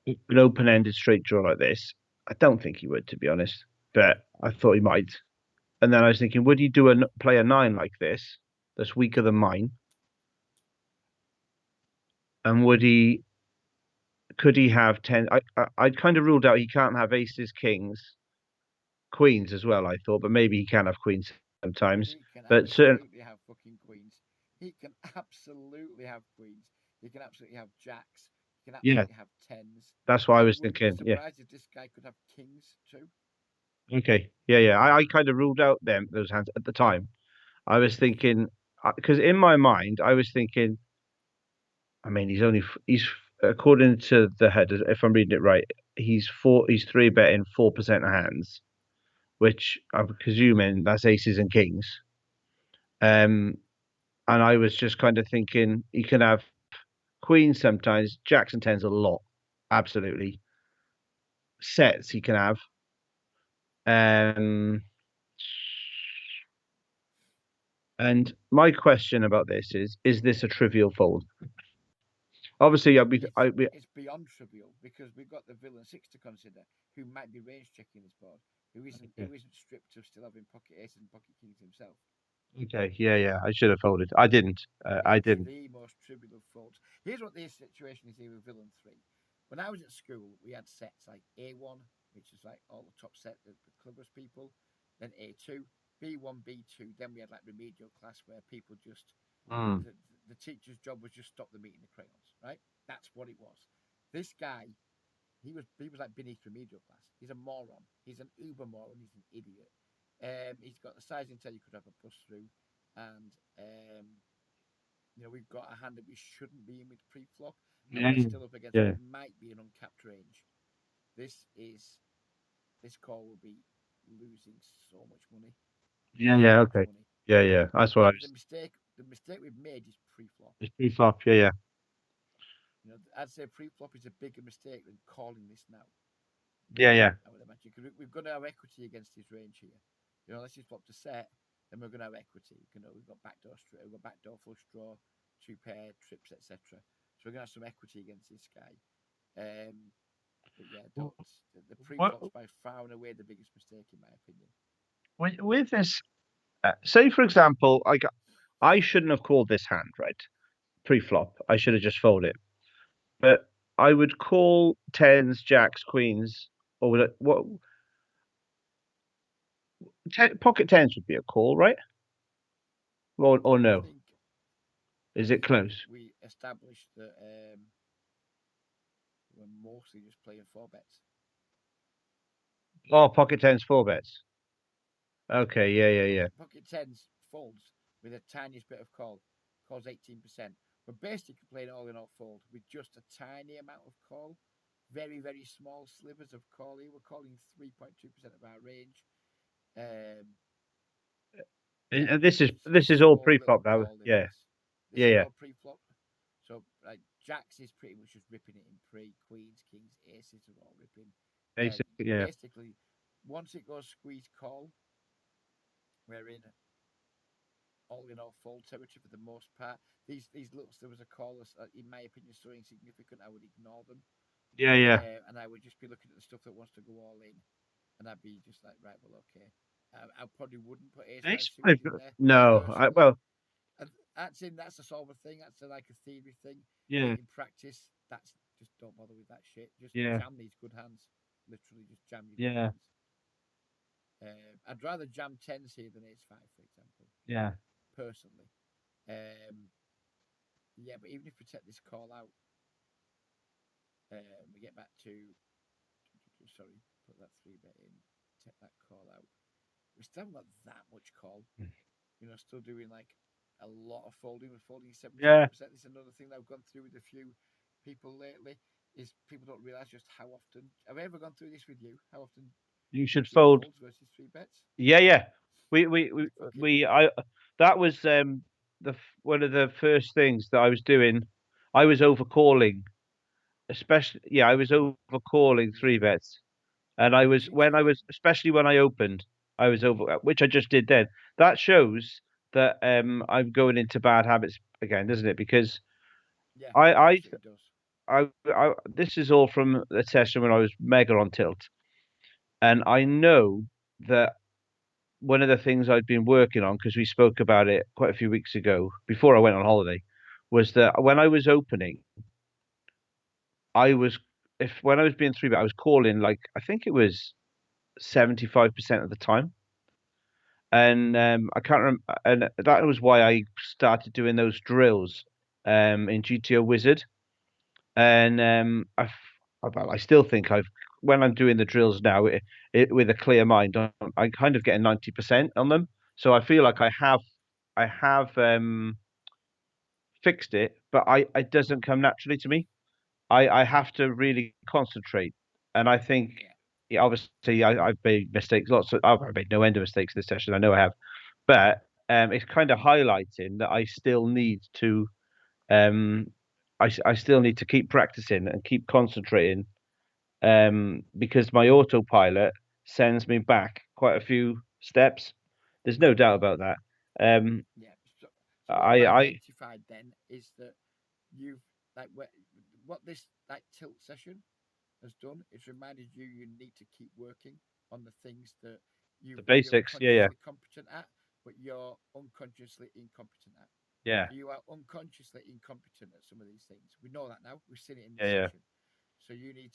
S2: an open-ended straight draw like this? I don't think he would, to be honest. But I thought he might. And then I was thinking, would he play a nine like this? That's weaker than mine. And could he have ten? I'd kind of ruled out he can't have aces, kings, queens as well. I thought, but maybe he can have queens sometimes.
S1: He can
S2: But certain,
S1: absolutely have fucking queens. He can absolutely have queens. He can absolutely have jacks. He can
S2: yeah,
S1: absolutely have tens.
S2: that's what I
S1: I
S2: was
S1: wouldn't be
S2: thinking. Yeah,
S1: surprised if this guy could have kings too.
S2: okay, yeah, yeah. I kind of ruled out those hands at the time. I was thinking because in my mind I was thinking. I mean, he's according to the header, if I'm reading it right, he's three betting 4% of hands, which I'm presuming that's aces and kings. Um, and I was just kind of thinking he can have queens sometimes, jacks and tens a lot, absolutely. Sets he can have. Um, and my question about this is this a trivial fold? Obviously,
S1: It's beyond trivial because we've got the villain six to consider, who might be range checking this board,
S2: okay,
S1: who isn't stripped of still having pocket aces and pocket kings himself.
S2: okay, yeah, yeah, I should have folded. I didn't. I
S1: It's
S2: didn't.
S1: the most trivial of faults. Here's what the situation is here with Villain 3. When I was at school, we had sets like A1, which is like all the top set, the cleverest people, then A2, B1, B2. Then we had like remedial class where people just,
S2: Mm.
S1: the teacher's job was just stop them eating the crayons, right? That's what it was. This guy, he was like beneath remedial class. He's a moron. He's an uber moron. He's an idiot. He's got the size intel you could have a bus through, and we've got a hand that we shouldn't be in with pre-flop, and
S2: Yeah,
S1: we're still up against what
S2: yeah,
S1: might be an uncapped range. This is this call will be losing so much money,
S2: yeah,
S1: so
S2: yeah.
S1: much
S2: Okay,
S1: money.
S2: yeah, yeah. That's what I
S1: And
S2: was.
S1: the mistake we've made is pre-flop.
S2: It's pre-flop. Yeah, yeah,
S1: I'd say pre-flop is a bigger mistake than calling this now.
S2: yeah, yeah,
S1: I would imagine because we've got to have equity against his range here. Unless he's flopped a set, then we're going to have equity. We've got backdoor straight, we've got backdoor flush draw, two pair trips, etc. So we're going to have some equity against this guy. Um, but yeah, don't the
S2: What
S1: pre-flops by far and away the biggest mistake in my opinion.
S2: with this? Say for example, I shouldn't have called this hand right pre-flop. I should have just folded it. But I would call tens, jacks, queens, or what? Pocket tens would be a call, right? Or
S1: I
S2: no?
S1: think
S2: Is
S1: I
S2: it
S1: think
S2: close?
S1: we established that we're mostly just playing four bets.
S2: Oh, pocket tens, four bets. Okay, yeah, yeah, yeah,
S1: Pocket tens folds with the tiniest bit of call, calls 18%. We're basically playing all in all fold with just a tiny amount of call, very small slivers of call here. We're calling 3.2% of our range. Um, yeah,
S2: and
S1: there's
S2: this is all
S1: so little
S2: pre-flop now.
S1: call in
S2: Yeah,
S1: this. This
S2: yeah,
S1: is
S2: yeah.
S1: all pre-flop. So like jacks is pretty much just ripping it in pre. Queens, kings, aces are all ripping.
S2: Yeah,
S1: Basically, once it goes squeeze call, we're in all fold territory for the most part. These looks there was a call, in my opinion, so insignificant. I would ignore them,
S2: yeah, yeah.
S1: and I would just be looking at the stuff that wants to go all in, and I'd be just like, right, well, okay. I probably wouldn't put ace five
S2: Ace five.
S1: suited in there
S2: No,
S1: personally.
S2: well,
S1: And that's a sort of thing. That's like a theory thing.
S2: yeah,
S1: In practice, that's just don't bother with that shit. Just
S2: yeah,
S1: jam these good hands. Literally, just jam your good
S2: yeah,
S1: hands. I'd rather jam tens here than ace five, for example,
S2: yeah.
S1: personally. Um, yeah, but even if we take this call out, we get back to sorry, put that three bet in, take that call out. We still haven't got that much call. Still doing like a lot of folding. We're folding
S2: Yeah,
S1: 71%. This is another thing that I've gone through with a few people lately. Is people don't realize just how often. Have I ever gone through this with you? How often
S2: you
S1: we
S2: should
S1: keep
S2: fold.
S1: folds versus three bets?
S2: Yeah, yeah. We we we
S1: Fucking
S2: we I that was one of the first things that I was doing, I was overcalling, especially I was overcalling three
S1: Yeah.
S2: bets, and I was
S1: See,
S2: when I was especially when I opened, I was over, which I just did then. That shows that I'm going into bad habits again, doesn't it? Because
S1: yeah,
S2: I
S1: it
S2: I
S1: absolutely does.
S2: this is all from the session when I was mega on tilt, and I know that one of the things I'd been working on, because we spoke about it quite a few weeks ago before I went on holiday, was that when I was opening, I was if when I was being three bet, I was calling like I think it was 75% of the time. And I can't remember, and that was why I started doing those drills in GTO Wizard. And well, I still think I've when I'm doing the drills now with a clear mind, I'm kind of getting 90% on them. So I feel
S1: Yeah,
S2: like I have fixed it, but I it doesn't come naturally to me. I have to really concentrate, and I think
S1: yeah,
S2: yeah, obviously I've made mistakes lots of I've made no end of mistakes this session. I know I have, but it's kind of highlighting that I still need to um I still need to keep practicing and keep concentrating because my autopilot sends me back quite a few steps. There's no doubt about that. Um,
S1: yeah. So what I've
S2: I
S1: identified then is that you've like what this like tilt session has done is reminded you you need to keep working on the things that
S2: the
S1: you're
S2: basics, yeah,
S1: consciously competent at, but you're unconsciously incompetent at.
S2: yeah,
S1: So you are unconsciously incompetent at some of these things. We know that now. We've seen it in
S2: yeah,
S1: this
S2: yeah,
S1: session. So you need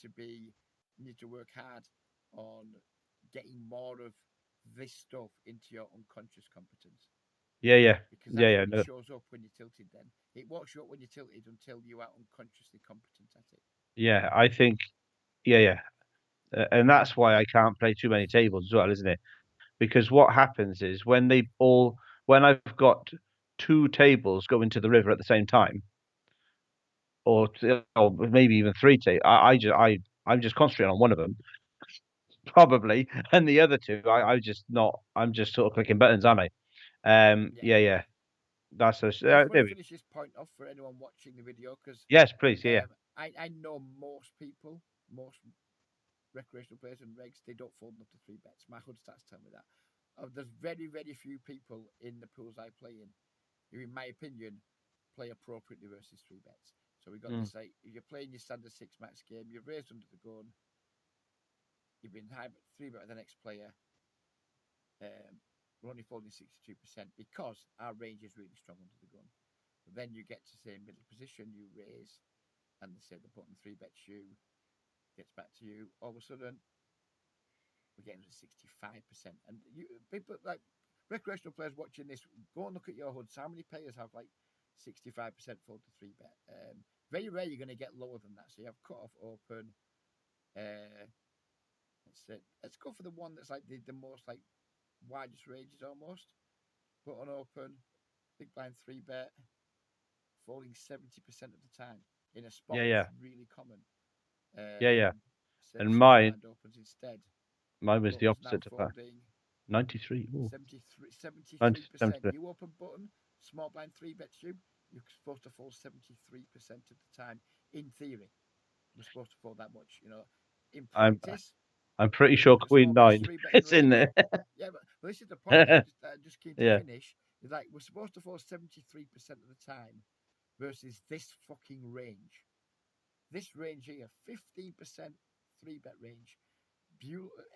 S1: to work hard on getting more of this stuff into your unconscious competence
S2: yeah, yeah,
S1: because
S2: yeah,
S1: that's
S2: yeah.
S1: when it
S2: No,
S1: shows up when you're tilted. Then it won't show up when you're tilted until you are unconsciously competent at it.
S2: yeah. I think, yeah, yeah, and that's why I can't play too many tables as well, isn't it? Because what happens is when I've got two tables going to the river at the same time, or maybe even three tables, I'm just concentrating on one of them probably, and the other two, I just not. I'm just sort of clicking buttons, aren't I?
S1: Yeah,
S2: Yeah, yeah. That's a,
S1: I just want
S2: there
S1: to
S2: we.
S1: finish this point off for anyone watching the video because
S2: Yes, please. Yeah,
S1: I know most people, most recreational players and regs, they don't fold up to three bets. My HUD stats tell me that. There's very, very few people in the pools I play in who, in my opinion, play appropriately versus three bets. So we got
S2: yeah,
S1: this like if you're playing your standard six max game, you've raised under the gun, you've been high three bet with the next player. We're only folding 62% because our range is really strong under the gun. But then you get to say middle position, you raise, and they say the button three bets you, gets back to you. All of a sudden, we're getting to 65%. And you people like recreational players watching this, go and look at your HUDs. How many players have like 65% fold to three bet? Very rare you're going to get lower than that. So you have cut off open. Uh, let's go for the one that's like the most like widest ranges almost. Button open, big blind three bet, folding 70% of the time in a spot
S2: yeah,
S1: that's
S2: yeah,
S1: really common.
S2: yeah, yeah.
S1: Said
S2: And
S1: small
S2: mine,
S1: blind opens instead.
S2: mine was the
S1: Button's now
S2: opposite of that.
S1: folding
S2: 93. Ooh,
S1: 73
S2: 90,
S1: percent
S2: 73.
S1: You open button, small blind three bets you. You're supposed to fold 73% of the time. In theory, we're supposed to fold that much. In
S2: I'm,
S1: practice,
S2: I'm pretty
S1: if you
S2: sure
S1: look at small
S2: Queen
S1: blind's
S2: 9.
S1: three bet in
S2: It's in
S1: range,
S2: there.
S1: yeah, but this is the point. I'm just keen to
S2: Yeah.
S1: finish. Is like we're supposed to fold 73% of the time versus this fucking range. This range here, 15% three bet range.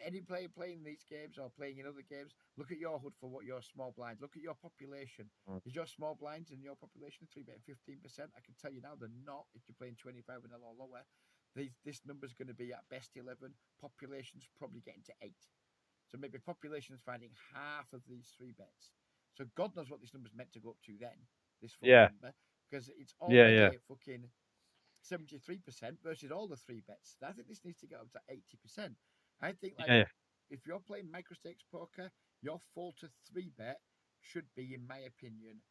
S1: Any player playing these games or playing in other games, look at your HUD for what your small blinds. Look at your population.
S2: Mm.
S1: Is your small blinds in your population three bet 15%? I can tell you now they're not. If you're playing 25 and or lower, this number's going to be at best 11. Population's probably getting to 8. So maybe population's finding half of these three bets. So God knows what this number's meant to go up to then. This fold
S2: Yeah,
S1: number because it's
S2: yeah,
S1: already
S2: yeah,
S1: at fucking 73% versus all the three bets. I think this needs to get up to 80%. I think like
S2: yeah,
S1: if you're playing microstakes poker, your fall to three bet should be, in my opinion,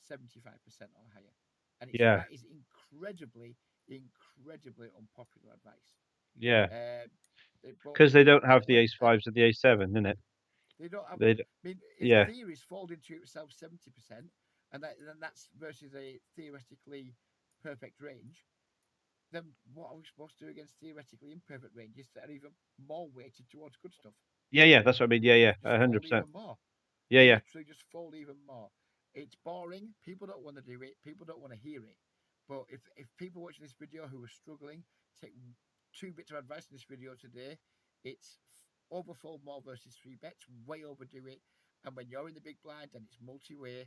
S1: 75% or higher. And it's
S2: yeah,
S1: that is incredibly, incredibly unpopular advice.
S2: yeah.
S1: Uh, but
S2: Because they don't have the
S1: anyway,
S2: ace fives or the ace seven, innit?
S1: they don't have.
S2: They,
S1: I mean, if
S2: yeah,
S1: theories fall into itself 70%, and that's versus a theoretically perfect range, then what are we supposed to do against theoretically imperfect ranges that are even more weighted towards good stuff?
S2: Yeah, yeah, that's what I mean. Yeah, yeah,
S1: Just fold
S2: 100%.
S1: even more.
S2: Yeah, yeah.
S1: Literally just fold even more. It's boring. People don't want to do it. People don't want to hear it. But if people watching this video who are struggling, take two bits of advice in this video today. It's overfold more versus three bets. Way overdo it. And when you're in the big blind and it's multi-way,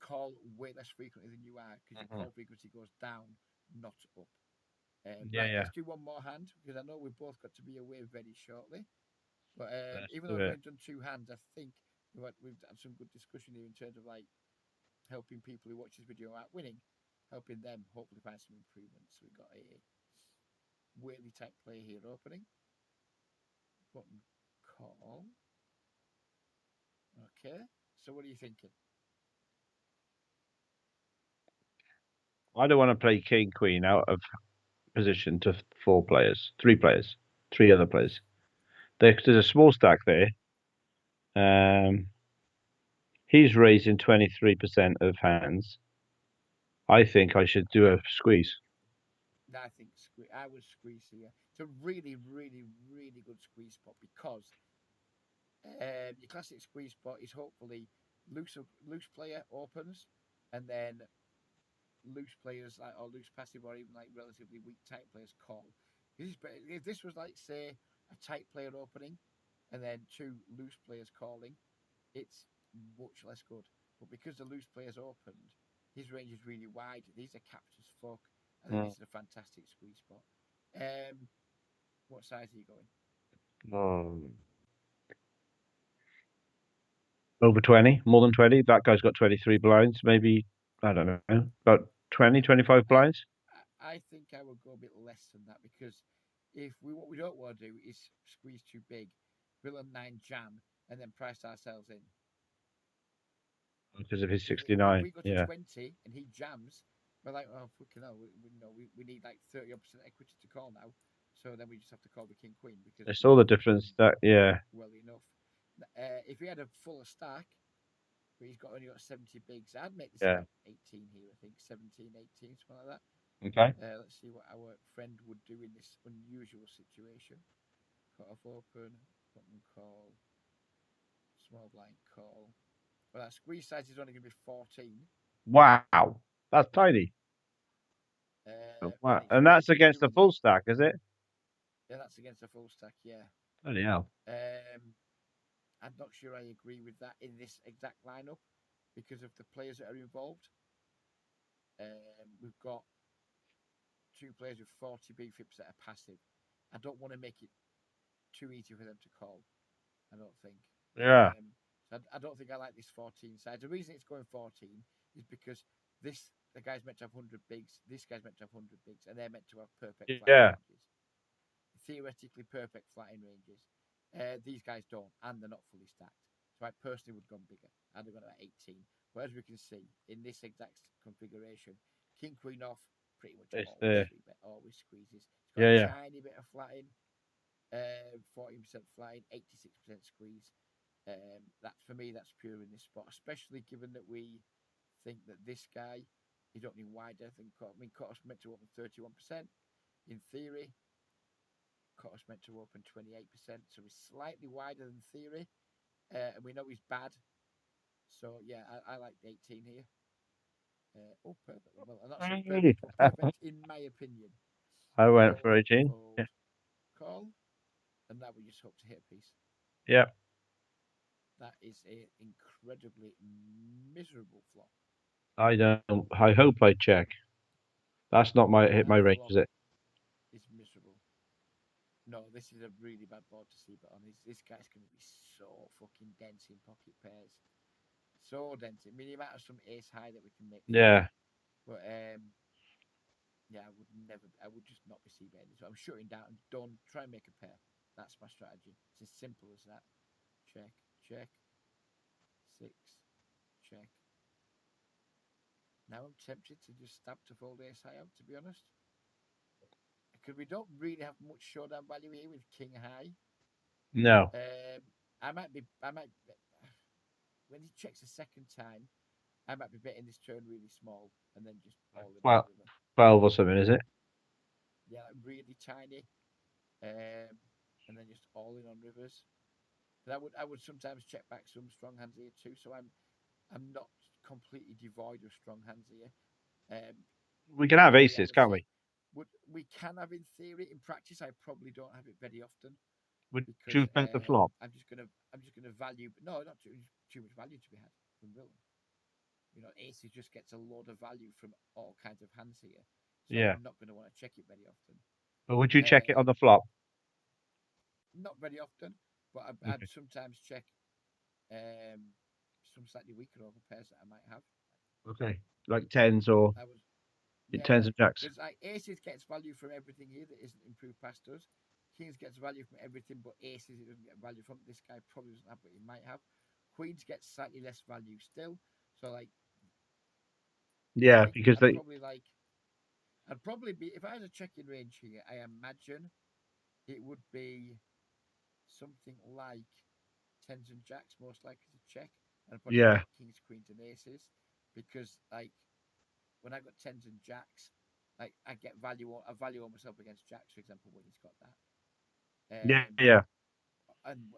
S1: call way less frequently than you are because your
S2: Mhm.
S1: call frequency goes down, not up.
S2: Yeah,
S1: Right,
S2: yeah.
S1: let's do one more hand because I know we've both got to be away very shortly. But
S2: Let's
S1: even though
S2: do
S1: we've
S2: it.
S1: only done two hands, I think we've had some good discussion here in terms of like helping people who watch this video out winning, helping them hopefully find some improvements. So we've got a weirdly tight play here opening. Button call. Okay. So what are you thinking?
S2: I don't want to play king queen out of position to four players, three players, three other players. There's a small stack there. Um, he's raising 23% of hands. I think I should do a squeeze.
S1: I think I would squeeze here. It's a really, really, really good squeeze spot because your classic squeeze spot is hopefully loose player opens, and then loose players like or loose passive or even like relatively weak tight players call. If this was like say a tight player opening, and then two loose players calling, it's much less good. But because the loose players opened, his range is really wide. These are capped as fuck. I think
S2: Mm.
S1: this is a fantastic squeeze spot. Um, what size are you going?
S2: Um, over 20, more than 20. That guy's got 23 blinds. Maybe, I don't know, about 20, 25
S1: I
S2: blinds.
S1: I think I would go a bit less than that because if we what we don't want to do is squeeze too big, villain nine jam, and then price ourselves in.
S2: Because of his
S1: If
S2: 69.
S1: we go to
S2: Yeah.
S1: 20 and he jams, we're like, oh fucking hell, we need like 30% equity to call now. So then we just have to call the king queen because
S2: It's all
S1: we've
S2: the
S1: done
S2: difference that, yeah,
S1: well enough. If he had a fuller stack, but he's got only got 70 bigs, I'd make this
S2: yeah.
S1: about 18 here. I think 17, 18, something like that.
S2: Okay.
S1: Let's see what our friend would do in this unusual situation. Cut off open, button call, small blind call. Well, that squeeze size is only going to be 14.
S2: Wow. That's tiny.
S1: And
S2: Wow.
S1: it's
S2: And that's
S1: basically
S2: against the
S1: doing it.
S2: full stack, is it?
S1: Yeah, that's against a full stack. Yeah.
S2: Bloody hell.
S1: Um, I'm not sure I agree with that in this exact lineup because of the players that are involved. We've got two players with 40 BFIPs that are passive. I don't want to make it too easy for them to call. I don't think.
S2: Yeah.
S1: So I don't think I like this 14 side. The reason it's going 14 is because the guy's meant to have 100 bigs, this guy's meant to have 100 bigs, and they're meant to have perfect flatting
S2: Yeah.
S1: ranges. Theoretically perfect flatting ranges. These guys don't, and they're not fully stacked. So I personally would have gone bigger. I'd have gone at 18. But as we can see, in this exact configuration, King Queen off pretty much
S2: It's
S1: always
S2: the,
S1: three bet, always squeezes. It's got
S2: yeah,
S1: a
S2: yeah.
S1: tiny bit of flatting, 14% flatting, 86% squeeze. That's for me, that's pure in this spot, especially given that we think that this guy is opening wider than Cotton. I mean, Cotton's meant to open 31%. In theory, Cotton's meant to open 28%, so he's slightly wider than theory. And we know he's bad. So, yeah, I like the 18 here. Perfect. Well, I'm not saying
S2: Hey.
S1: perfect, but perfect in my opinion.
S2: I went
S1: Fold,
S2: for 18.
S1: fold,
S2: Yeah.
S1: call. And now we just hope to hit a piece.
S2: Yeah.
S1: That is an incredibly miserable flop.
S2: I don't, I hope I check. That's not my, hit my
S1: That
S2: range,
S1: flop
S2: is it?
S1: is miserable. No, this is a really bad board to see bet on. This guy's going to be so fucking dense in pocket pairs. So dense. I mean, he might have some ace high that we can make fun of.
S2: Yeah.
S1: But yeah, I would never, I would just not be c betting this. So I'm shutting down. Done. Try and make a pair. That's my strategy. It's as simple as that. Check, check, six, check. Now I'm tempted to just stab to fold ace high out, to be honest. Because we don't really have much showdown value here with king high.
S2: No.
S1: Um, I might be, when he checks a second time, I might be betting this turn really small and then just all in on the
S2: Well,
S1: river.
S2: 12 or something, is it?
S1: Yeah, like really tiny, and then just all in on rivers. But I would sometimes check back some strong hands here too, so I'm not completely devoid of strong hands here. Um,
S2: We can have
S1: for me, I
S2: aces,
S1: would
S2: can't
S1: say
S2: we?
S1: we can have in theory. In practice, I probably don't have it very often
S2: Would
S1: because
S2: you bet the flop?
S1: I'm just gonna value. No, not too much value to be had from villain. Aces just gets a load of value from all kinds of hands here, so
S2: Yeah.
S1: I'm not going to want to check it very often.
S2: But would you check it on
S1: Um,
S2: the flop?
S1: Not very often, but I'd
S2: Okay.
S1: sometimes check um, some slightly weaker over pairs that I might have.
S2: Okay. Like tens or
S1: I was Yeah,
S2: tens
S1: like
S2: and jacks.
S1: because like aces gets value from everything here that isn't improved past us. Kings gets value from everything but aces it doesn't get value from. This guy probably doesn't have what he might have. Queens gets slightly less value still. So like I
S2: Yeah,
S1: think
S2: because they.
S1: I'd probably be if I had a checking range here, I imagine it would be something like tens and jacks most likely to check. And I'd probably
S2: Yeah.
S1: bet kings, queens, and aces because like when I got tens and jacks, like I get value on myself against jacks, for example, when he's got that.
S2: Yeah.
S1: Um,
S2: Yeah.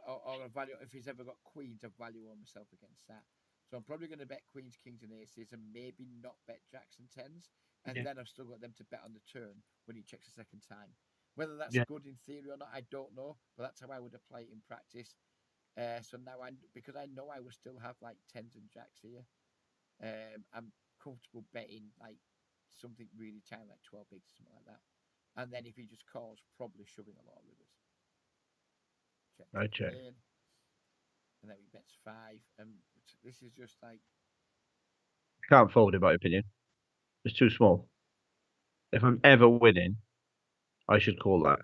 S1: or a value if he's ever got queens, a value on myself against that. So I'm probably going to bet queens, kings, and aces, and maybe not bet jacks and tens, and
S2: Yeah.
S1: then I've still got them to bet on the turn when he checks a second time. Whether that's
S2: Yeah.
S1: good in theory or not, I don't know, but that's how I would apply it in practice. So now because I know I will still have like tens and jacks here. I'm comfortable betting like something really tiny, like 12 bigs or something like that. And then if he just calls, probably shoving a lot of rivers. Check,
S2: I
S1: check
S2: check.
S1: again. And then he bets five. And this is just like,
S2: Can't fold in my opinion. It's too small. If I'm ever winning, I should call that.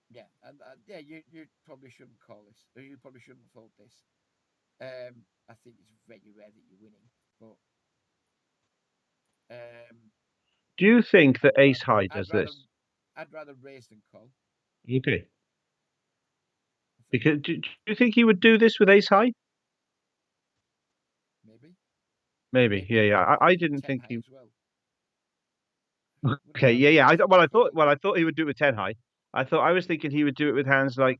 S1: yeah. And yeah, you probably shouldn't call this. Or you probably shouldn't fold this. I think it's very rare that you're winning. But um,
S2: Do you think that
S1: I'd
S2: Ace
S1: rather,
S2: High
S1: I'd
S2: does
S1: rather,
S2: this?
S1: I'd rather raise than call.
S2: Okay.
S1: I think
S2: Because do you think he would do this with Ace High?
S1: maybe,
S2: Maybe.
S1: maybe
S2: Yeah.
S1: he
S2: Yeah.
S1: could
S2: I
S1: call with
S2: didn't
S1: 10
S2: think
S1: high
S2: he.
S1: as well. Wouldn't
S2: Okay.
S1: that
S2: Yeah.
S1: be
S2: Yeah.
S1: nice if he called?
S2: I thought he would do it with 10 high. I was thinking he would do it with hands like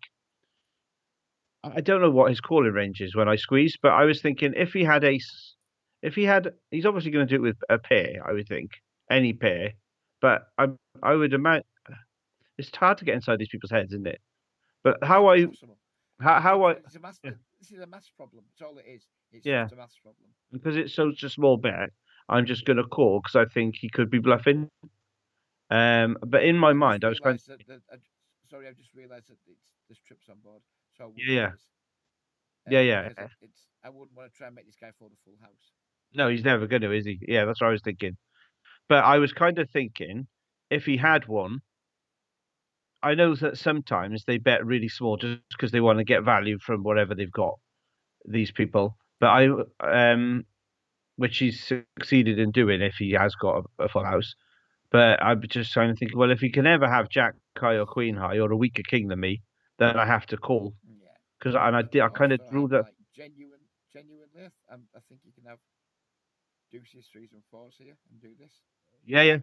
S2: I don't know what his calling range is when I squeeze, but I was thinking if he had ace, he's obviously going to do it with a pair. I would think any pair, but I would imagine it's hard to get inside these people's heads, isn't it? But
S1: It's impossible.
S2: how I
S1: It's a maths.
S2: yeah,
S1: This is a maths problem. It's all it is. It's
S2: yeah
S1: just a maths problem.
S2: because it's such a small bet, I'm just going to call because I think he could be bluffing. But
S1: Yeah,
S2: in my
S1: I've just
S2: mind, I was kind
S1: realised sorry, I've just realised that there's trips on board, so I wouldn't
S2: yeah
S1: raise
S2: yeah
S1: because it's. I wouldn't want to try and make this guy fold a full house.
S2: no, he's never going to, is he? Yeah, that's what I was thinking. But I was kind of thinking if he had one. I know that sometimes they bet really small just because they want to get value from whatever they've got, these people. But
S1: Yeah,
S2: which he's succeeded in doing if he has got a full house. But I'm just trying to think, well, if he can ever have Jack high or Queen high or a weaker king than me, then I have to call
S1: yeah.
S2: because
S1: He can
S2: I kind of
S1: also have
S2: ruled that.
S1: like genuinely. I think he can have deuces, threes, and fours here and do this.
S2: Yeah, yeah.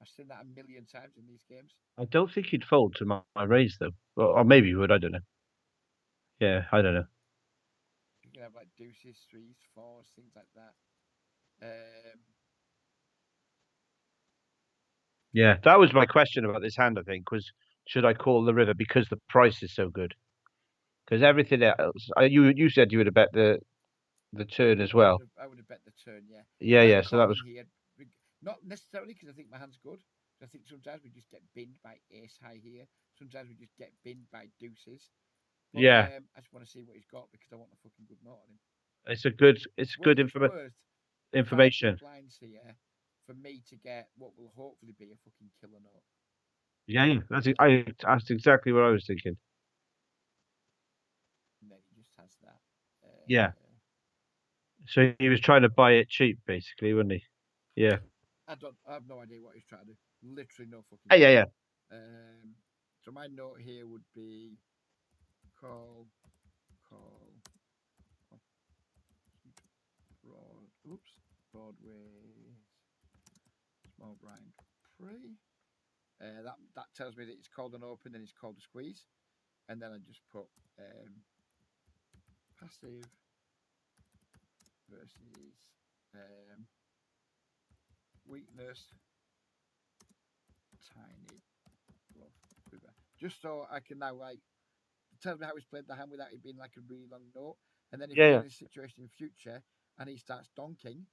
S1: I've seen that a million times in these games.
S2: I don't think he'd fold to my raise though, or maybe he would. I don't know. Yeah, I don't know.
S1: You can have like deuces, threes, fours, things like that. Um,
S2: Yeah, that was my question about this hand. I think was should I call the river because the price is so good? Because everything else, you said you would have bet the turn as well.
S1: I would have bet the turn, yeah.
S2: Yeah,
S1: And I'm
S2: yeah. So that was
S1: calling here, not necessarily because I think my hand's good. I think sometimes we just get binned by ace high here. Sometimes we just get binned by deuces. But
S2: yeah.
S1: I just want to see what he's got because I want a fucking good note on him.
S2: It's good
S1: It's worth five big
S2: information.
S1: blinds here for me to get what will hopefully be a fucking killer note.
S2: Yeah, yeah. That's exactly what I was thinking.
S1: And then he just has that.
S2: Yeah.
S1: Uh,
S2: So he was trying to buy it cheap, basically, wasn't he? Yeah.
S1: I have no idea what he's trying to do. Literally no fucking
S2: Yeah,
S1: clue.
S2: yeah,
S1: So my note here would be call, call, draw Oops, board with small blind pre. That tells me that it's called an open, then it's called a squeeze, and then I just put passive versus um, weakness, tiny bluff quiver, just so I can now like it tells me how he's played the hand without it being like a really long note. And then if we
S2: Yeah,
S1: get in a situation in future and he starts donking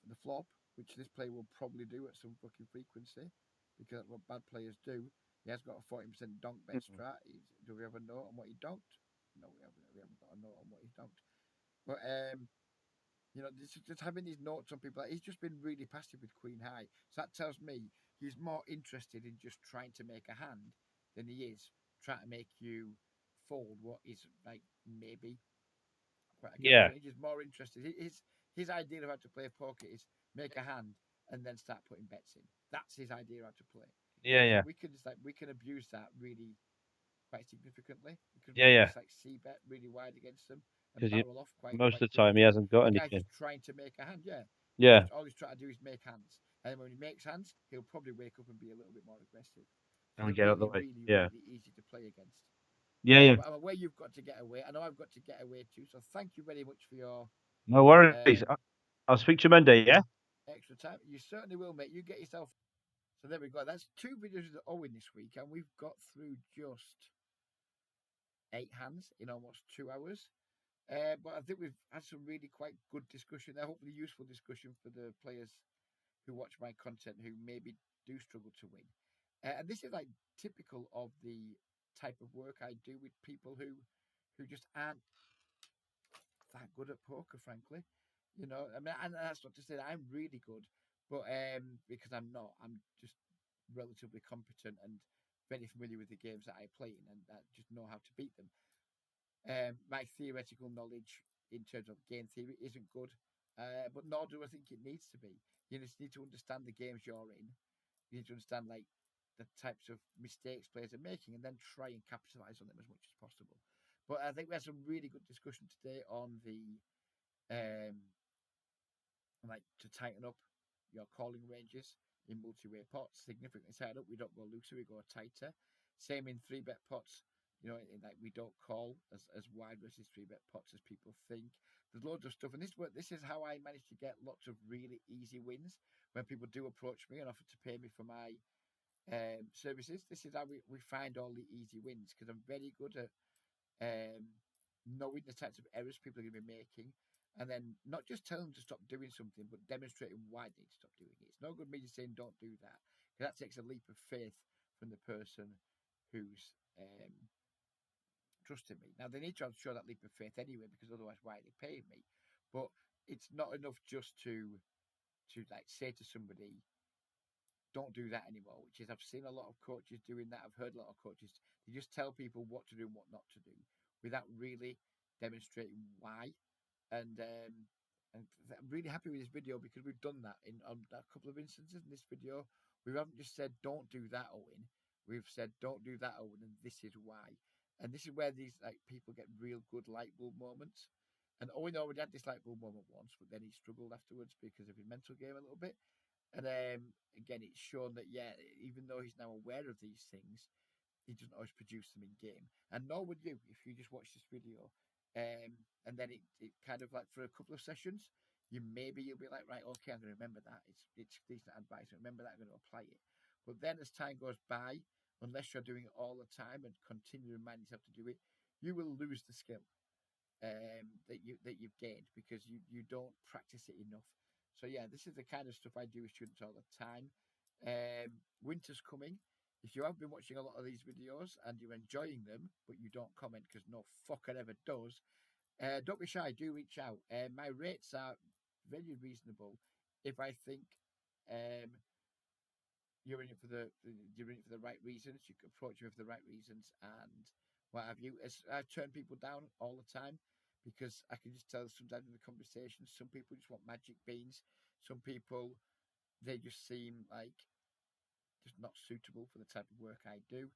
S1: the flop, which this player will probably do at some fucking frequency, because that's what bad players do. He has got a 40% donk
S2: yeah.
S1: bet strat. Do we have a note on what he donked? No, we haven't. We haven't got a note on what he donked. But just having these notes on people, like, he's just been really passive with Queen High. So that tells me he's more interested in just trying to make a hand than he is trying to make you fold what is like maybe quite a gap
S2: Yeah,
S1: change. He's more interested. His idea of how to play poker is make a hand and then start putting bets in. That's his idea of how to play.
S2: yeah,
S1: So
S2: yeah,
S1: we can abuse that really quite significantly. We could
S2: yeah,
S1: really
S2: yeah.
S1: just like c bet really wide against them and
S2: Because you
S1: barrel off
S2: most
S1: quite
S2: of the time he
S1: quickly.
S2: hasn't got
S1: The guy's
S2: anything.
S1: just trying to make a hand. Yeah, he's
S2: Yeah,
S1: just all he's trying to do is make hands. And then when he makes hands, he'll probably wake up and be a little bit more aggressive. So
S2: and
S1: they're
S2: get out of the
S1: really,
S2: way.
S1: really,
S2: Yeah,
S1: really easy to play against.
S2: yeah, yeah.
S1: But I'm aware you've got to get away. I know I've got to get away too. So thank you very much for your
S2: No worries.
S1: um,
S2: I'll speak to you Monday. Yeah.
S1: extra time. You certainly will, mate. You get yourself. So there we go. That's two videos of Owen this week, and we've got through just 8 hands in almost 2 hours. But I think we've had some really quite good discussion there, hopefully useful discussion for the players who watch my content who maybe do struggle to win. And this is like typical of the type of work I do with people who just aren't that good at poker, frankly. I mean, and that's not to say that I'm really good, but because I'm not, I'm just relatively competent and very familiar with the games that I play in, and I just know how to beat them. My theoretical knowledge in terms of game theory isn't good, but nor do I think it needs to be. You just need to understand the games you're in. You need to understand like the types of mistakes players are making, and then try and capitalize on them as much as possible. But I think we had some really good discussion today on the like to tighten up your calling ranges in multi-way pots, significantly tighten up. We don't go looser, we go tighter. Same in three bet pots. Like we don't call as wide versus three bet pots as people think. There's loads of stuff, and this is how I managed to get lots of really easy wins when people do approach me and offer to pay me for my services. This is how we find all the easy wins because I'm very good at um, knowing the types of errors people are going to be making, and then not just telling them to stop doing something, but demonstrating why they need to stop doing it. It's no good me just saying don't do that, because that takes a leap of faith from the person who's trusting me. Now they need to show that leap of faith anyway, because otherwise, why are they paying me? But it's not enough just to like say to somebody, don't do that anymore, which is I've seen a lot of coaches doing that. I've heard a lot of coaches, they just tell people what to do and what not to do without really demonstrating why. And I'm really happy with this video because we've done that in on a couple of instances in this video. We haven't just said don't do that, Owen. We've said don't do that, Owen, and this is why. And this is where these like people get real good light bulb moments. And Owen already had this light bulb moment once, but then he struggled afterwards because of his mental game a little bit. And again, it's shown that yeah, even though he's now aware of these things, he doesn't always produce them in game. And nor would you if you just watch this video. And then it kind of like for a couple of sessions, you'll be like, right, okay, I'm going to remember that. It's decent advice. Remember that, I'm going to apply it. But then as time goes by, unless you're doing it all the time and continue to remind yourself to do it, you will lose the skill that you've gained because you don't practice it enough. So yeah, this is the kind of stuff I do with students all the time. Winter's coming. If you have been watching a lot of these videos and you're enjoying them, but you don't comment because no fucker ever does, don't be shy. Do reach out. My rates are very reasonable. If I think um, you're in it for you're in it for the right reasons. You can approach me for the right reasons and what have you. I turn people down all the time because I can just tell sometimes in the conversation, some people just want magic beans. Some people they just seem like just not suitable for the type of work I do.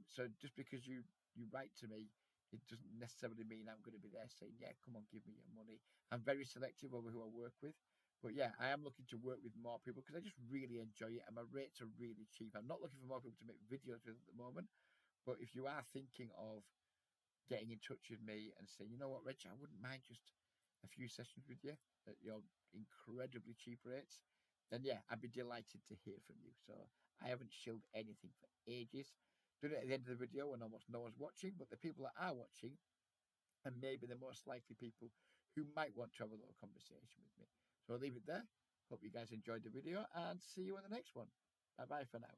S1: So just because you write to me it doesn't necessarily mean I'm going to be there saying, yeah, come on, give me your money. I'm very selective over who I work with. But yeah, I am looking to work with more people because I just really enjoy it and my rates are really cheap. I'm not looking for more people to make videos with at the moment. But if you are thinking of getting in touch with me and saying, you know what, Rich, I wouldn't mind just a few sessions with you at your incredibly cheap rates, then yeah, I'd be delighted to hear from you. So I haven't shilled anything for ages. Done it at the end of the video when almost no one's watching, but the people that are watching and maybe the most likely people who might want to have a little conversation with me. So I'll leave it there. Hope you guys enjoyed the video and see you in the next one. Bye bye for now.